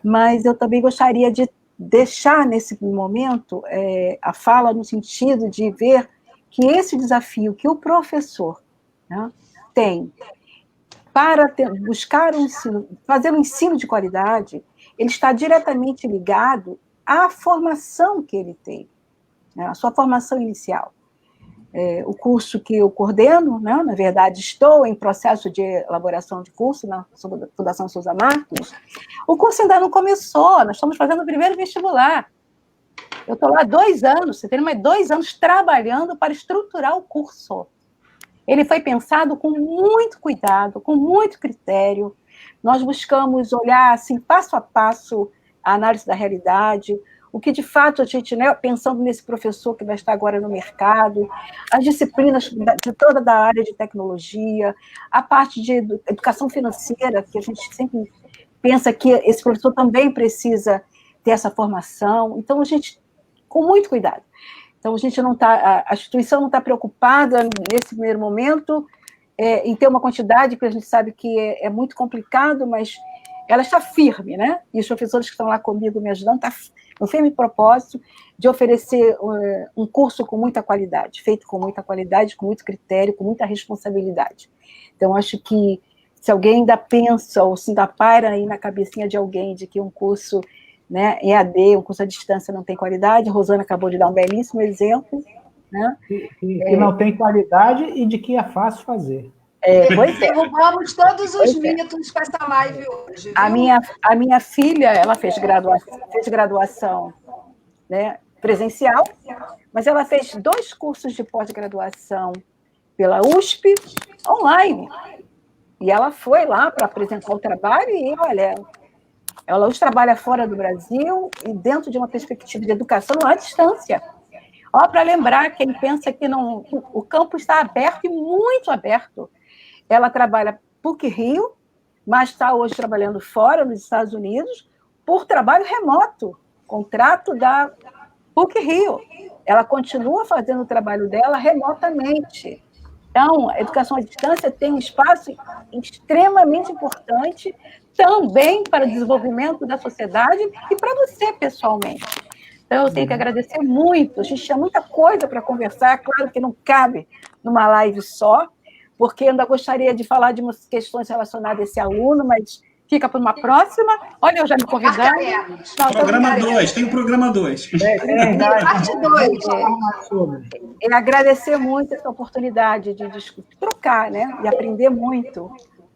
Mas eu também gostaria de deixar, nesse momento, a fala no sentido de ver que esse desafio que o professor, né, tem para buscar um ensino, fazer um ensino de qualidade, ele está diretamente ligado à formação que ele tem, né, a sua formação inicial. O curso que eu coordeno, né, na verdade, estou em processo de elaboração de curso na Fundação Souza Marques, o curso ainda não começou, nós estamos fazendo o primeiro vestibular. Eu estou lá há 2 anos, você tem mais 2 anos trabalhando para estruturar o curso. Ele foi pensado com muito cuidado, com muito critério. Nós buscamos olhar, assim, passo a passo, a análise da realidade, o que, de fato, a gente, né, pensando nesse professor que vai estar agora no mercado, as disciplinas de toda da área de tecnologia, a parte de educação financeira, que a gente sempre pensa que esse professor também precisa ter essa formação. Então, a gente, com muito cuidado. Então, a instituição não está preocupada, nesse primeiro momento, em ter uma quantidade, que a gente sabe que é muito complicado, mas ela está firme, né? E os professores que estão lá comigo me ajudando, está no firme propósito de oferecer um curso com muita qualidade, feito com muita qualidade, com muito critério, com muita responsabilidade. Então, acho que se alguém ainda pensa, ou se ainda paira aí na cabecinha de alguém de que um curso, né, EAD, um curso à distância não tem qualidade, a Rosana acabou de dar um belíssimo exemplo, né?
Que não tem qualidade e de que é fácil fazer.
Derrubamos todos os mitos com essa live hoje. Viu?
A minha filha, ela fez graduação, né, presencial, mas ela fez 2 cursos de pós-graduação pela USP, online. E ela foi lá para apresentar o trabalho e, olha, ela hoje trabalha fora do Brasil e dentro de uma perspectiva de educação à distância. Para lembrar, quem pensa que não, o campo está aberto e muito aberto. Ela trabalha PUC-Rio, mas está hoje trabalhando fora, nos Estados Unidos, por trabalho remoto, contrato da PUC-Rio. Ela continua fazendo o trabalho dela remotamente. Então, a educação à distância tem um espaço extremamente importante também para o desenvolvimento da sociedade e para você, pessoalmente. Então, eu tenho que agradecer muito. A gente tinha muita coisa para conversar, claro que não cabe numa live só, porque eu ainda gostaria de falar de umas questões relacionadas a esse aluno, mas fica para uma próxima. Olha, eu já me convidando.
Programa 2, tem o programa 2.
Parte 2.
E agradecer muito essa oportunidade de trocar, né? E aprender muito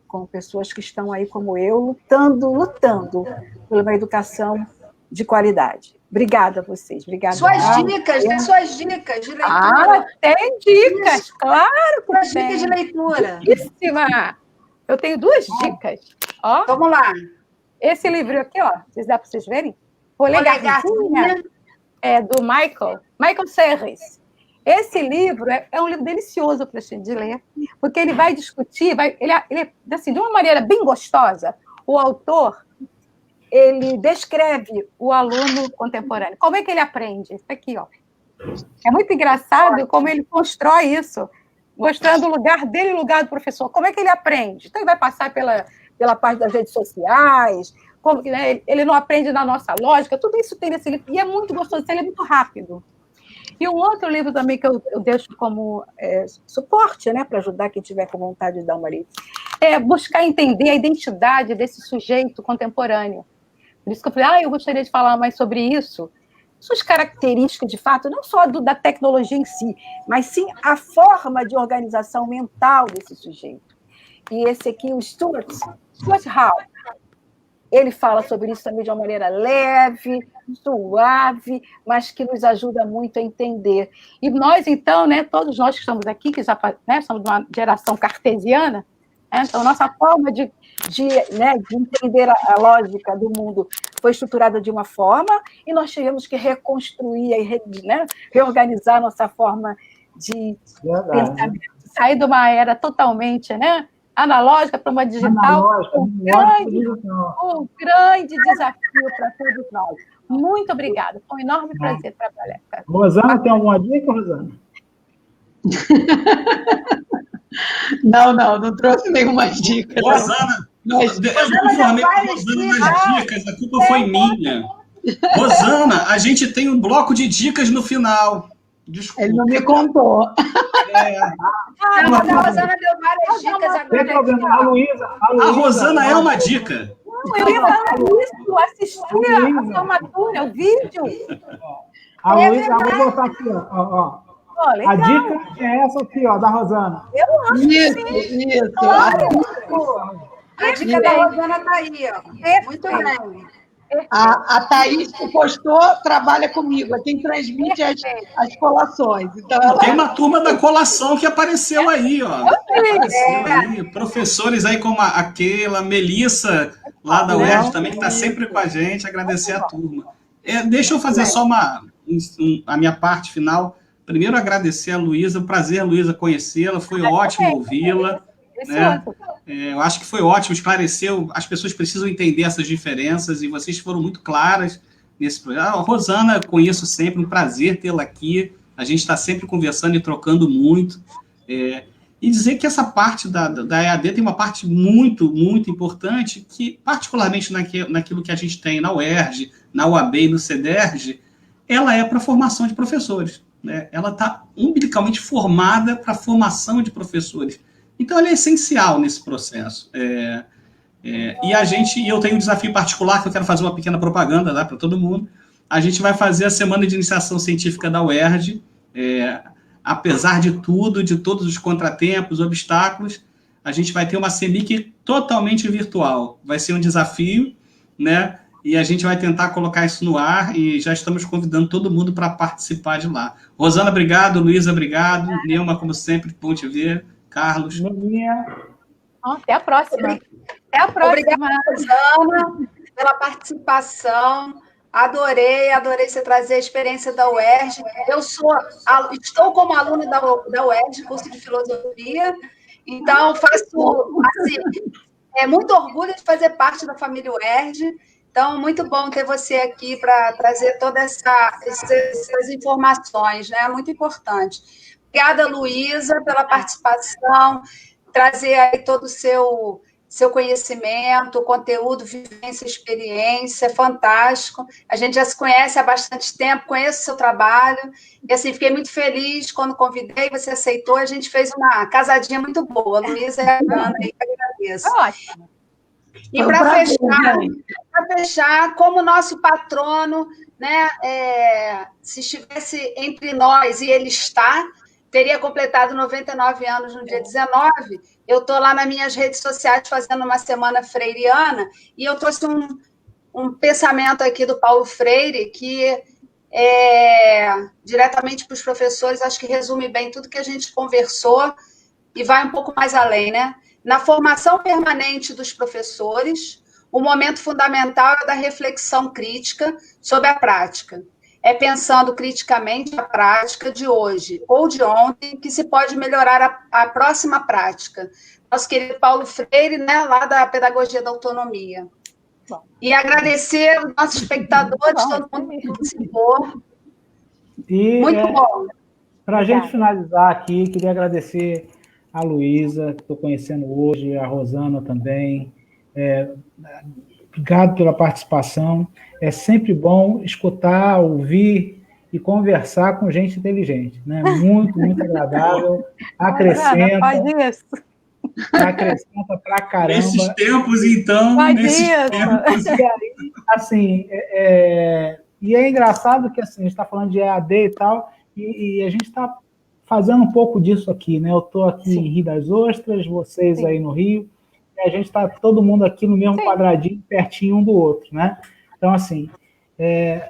com pessoas que estão aí como eu, lutando por uma educação de qualidade. Obrigada a vocês. Obrigada.
Suas dicas de leitura.
Tem dicas, claro que
Suas dicas de leitura.
Riquíssima. Eu tenho 2 dicas. Ó,
vamos lá.
Esse livro aqui, ó, dá para vocês verem? Polegarzinha, do Michael Serres. Esse livro é um livro delicioso para a gente ler, porque ele vai discutir, ele assim, de uma maneira bem gostosa, o autor ele descreve o aluno contemporâneo. Como é que ele aprende? Isso aqui, ó. É muito engraçado como ele constrói isso, mostrando o lugar dele e o lugar do professor. Como é que ele aprende? Então, ele vai passar pela parte das redes sociais, como, né, ele não aprende na nossa lógica, tudo isso tem nesse livro. E é muito gostoso, ele é muito rápido. E um outro livro também que eu deixo como suporte, né, para ajudar quem tiver com vontade de dar uma lida, é buscar entender a identidade desse sujeito contemporâneo. Por isso que eu falei, eu gostaria de falar mais sobre isso. Suas características, de fato, não só da tecnologia em si, mas sim a forma de organização mental desse sujeito. E esse aqui, o Stuart Hall, Ele fala sobre isso também de uma maneira leve, suave, mas que nos ajuda muito a entender. E nós, então, né, todos nós que estamos aqui, que já, né, somos de uma geração cartesiana, né, então nossa forma de entender a lógica do mundo foi estruturada de uma forma, e nós tivemos que reconstruir e reorganizar nossa forma de pensamento, sair de uma era totalmente, né, analógica para uma digital, um grande desafio para todos nós. Muito obrigada, foi um enorme prazer trabalhar.
Rosana, tem alguma dica, Rosana?
Não trouxe nenhuma dica.
Rosana, eu informei a Rosana nas dicas, a culpa foi minha. Rosana, a gente tem um bloco de dicas no final. Desculpa.
Ele não me contou.
A Rosana deu várias dicas agora.
A Rosana é uma dica.
Eu ia falar isso, assistir a formatura, o vídeo.
A Luísa, vou botar aqui, ó. A dica é essa aqui, ó, da Rosana.
Eu acho
Isso.
A dica da Rosana está aí, ó. Muito bem.
A Thaís, que postou, trabalha comigo, é quem transmite as colações. Então,
tem uma turma da colação que apareceu aí, ó. Aí. Professores aí como a Keila, Melissa, lá da UERJ também, que está sempre com a gente, agradecer a turma. Deixa eu fazer só a minha parte final. Primeiro, agradecer a Luísa, prazer, Luísa, conhecê-la, foi ótimo ouvi-la. Né? Eu acho que foi ótimo, esclareceu, as pessoas precisam entender essas diferenças e vocês foram muito claras nesse projeto. A Rosana, conheço sempre, um prazer tê-la aqui, a gente está sempre conversando e trocando muito. E dizer que essa parte da EAD tem uma parte muito, muito importante, que particularmente naquilo que a gente tem na UERJ, na UAB e no CEDERJ, ela é para a formação de professores. Né? Ela está umbilicalmente formada para a formação de professores. Então, ela é essencial nesse processo. E eu tenho um desafio particular, que eu quero fazer uma pequena propaganda lá para todo mundo. A gente vai fazer a Semana de Iniciação Científica da UERJ. Apesar de tudo, de todos os contratempos, obstáculos, a gente vai ter uma CEMIC totalmente virtual. Vai ser um desafio, né? E a gente vai tentar colocar isso no ar e já estamos convidando todo mundo para participar de lá. Rosana, obrigado. Luísa, obrigado. Neuma, como sempre, bom te ver. Carlos.
Até a próxima. Até a próxima.
Obrigada, Rosana, pela participação. Adorei você trazer a experiência da UERJ. Estou como aluna da UERJ, curso de filosofia, então faço muito orgulho de fazer parte da família UERJ. Então, muito bom ter você aqui para trazer todas essas informações, né? Muito importante. Obrigada, Luísa, pela participação, trazer aí todo o seu conhecimento, conteúdo, vivência, experiência, fantástico. A gente já se conhece há bastante tempo, conheço o seu trabalho, e assim, fiquei muito feliz quando convidei, você aceitou, a gente fez uma casadinha muito boa. Luísa e a Ana, aí que agradeço.
Ótimo.
E para fechar, como nosso patrono, né, se estivesse entre nós, e ele está, teria completado 99 anos no dia 19, eu estou lá nas minhas redes sociais fazendo uma semana freiriana, e eu trouxe um pensamento aqui do Paulo Freire, que diretamente para os professores, acho que resume bem tudo que a gente conversou, e vai um pouco mais além, né? Na formação permanente dos professores, o momento fundamental é da reflexão crítica sobre a prática. É pensando criticamente a prática de hoje ou de ontem que se pode melhorar a próxima prática. Nosso querido Paulo Freire, né, lá da Pedagogia da Autonomia. E agradecer aos nossos espectadores, todo mundo que participou. Muito bom.
Para a gente finalizar aqui, queria agradecer a Luísa, que estou conhecendo hoje, a Rosana também. Obrigado pela participação. É sempre bom escutar, ouvir e conversar com gente inteligente. Né? Muito, muito agradável. Acrescenta pra caramba.
Nesses tempos, então. Nesses tempos.
E aí, assim, e é engraçado que assim, a gente está falando de EAD e tal, e a gente está fazendo um pouco disso aqui, né? Eu estou aqui em Rio das Ostras, vocês aí no Rio, a gente está todo mundo aqui no mesmo quadradinho, pertinho um do outro, né? Então, assim,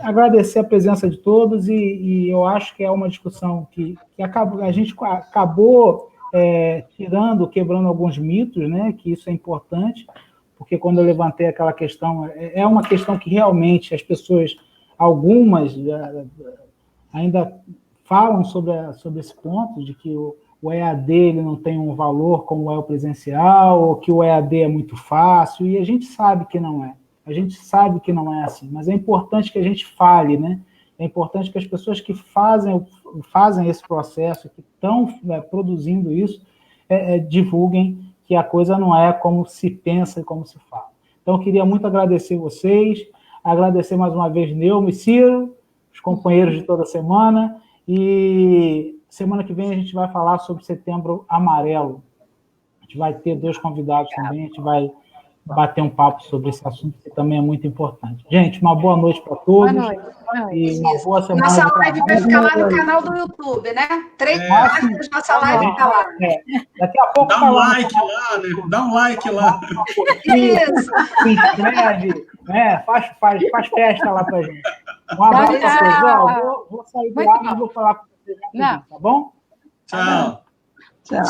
agradecer a presença de todos e eu acho que é uma discussão que a gente acabou quebrando alguns mitos, né? Que isso é importante, porque quando eu levantei aquela questão, é uma questão que realmente as pessoas, algumas ainda falam sobre esse ponto, de que o EAD ele não tem um valor como é o presencial, ou que o EAD é muito fácil, e a gente sabe que não é. A gente sabe que não é assim, mas é importante que a gente fale, né? É importante que as pessoas que fazem esse processo, que estão produzindo isso, divulguem que a coisa não é como se pensa e como se fala. Então, eu queria muito agradecer vocês, agradecer mais uma vez Neumo e Ciro, os companheiros de toda semana, e semana que vem a gente vai falar sobre Setembro Amarelo. A gente vai ter 2 convidados também, a gente vai bater um papo sobre esse assunto, que também é muito importante. Gente, uma boa noite para todos.
Boa noite.
E uma boa semana.
Nossa live vai ficar lá no canal do YouTube, né? 3 páginas, nossa live está lá.
Daqui a pouco
dá um like lá, né? Dá um like lá.
Isso.
Se inscreve, faz festa lá pra gente. Um abraço para todos. Vou sair do ar, mas vou falar com vocês, tá bom?
Tchau.
Tchau.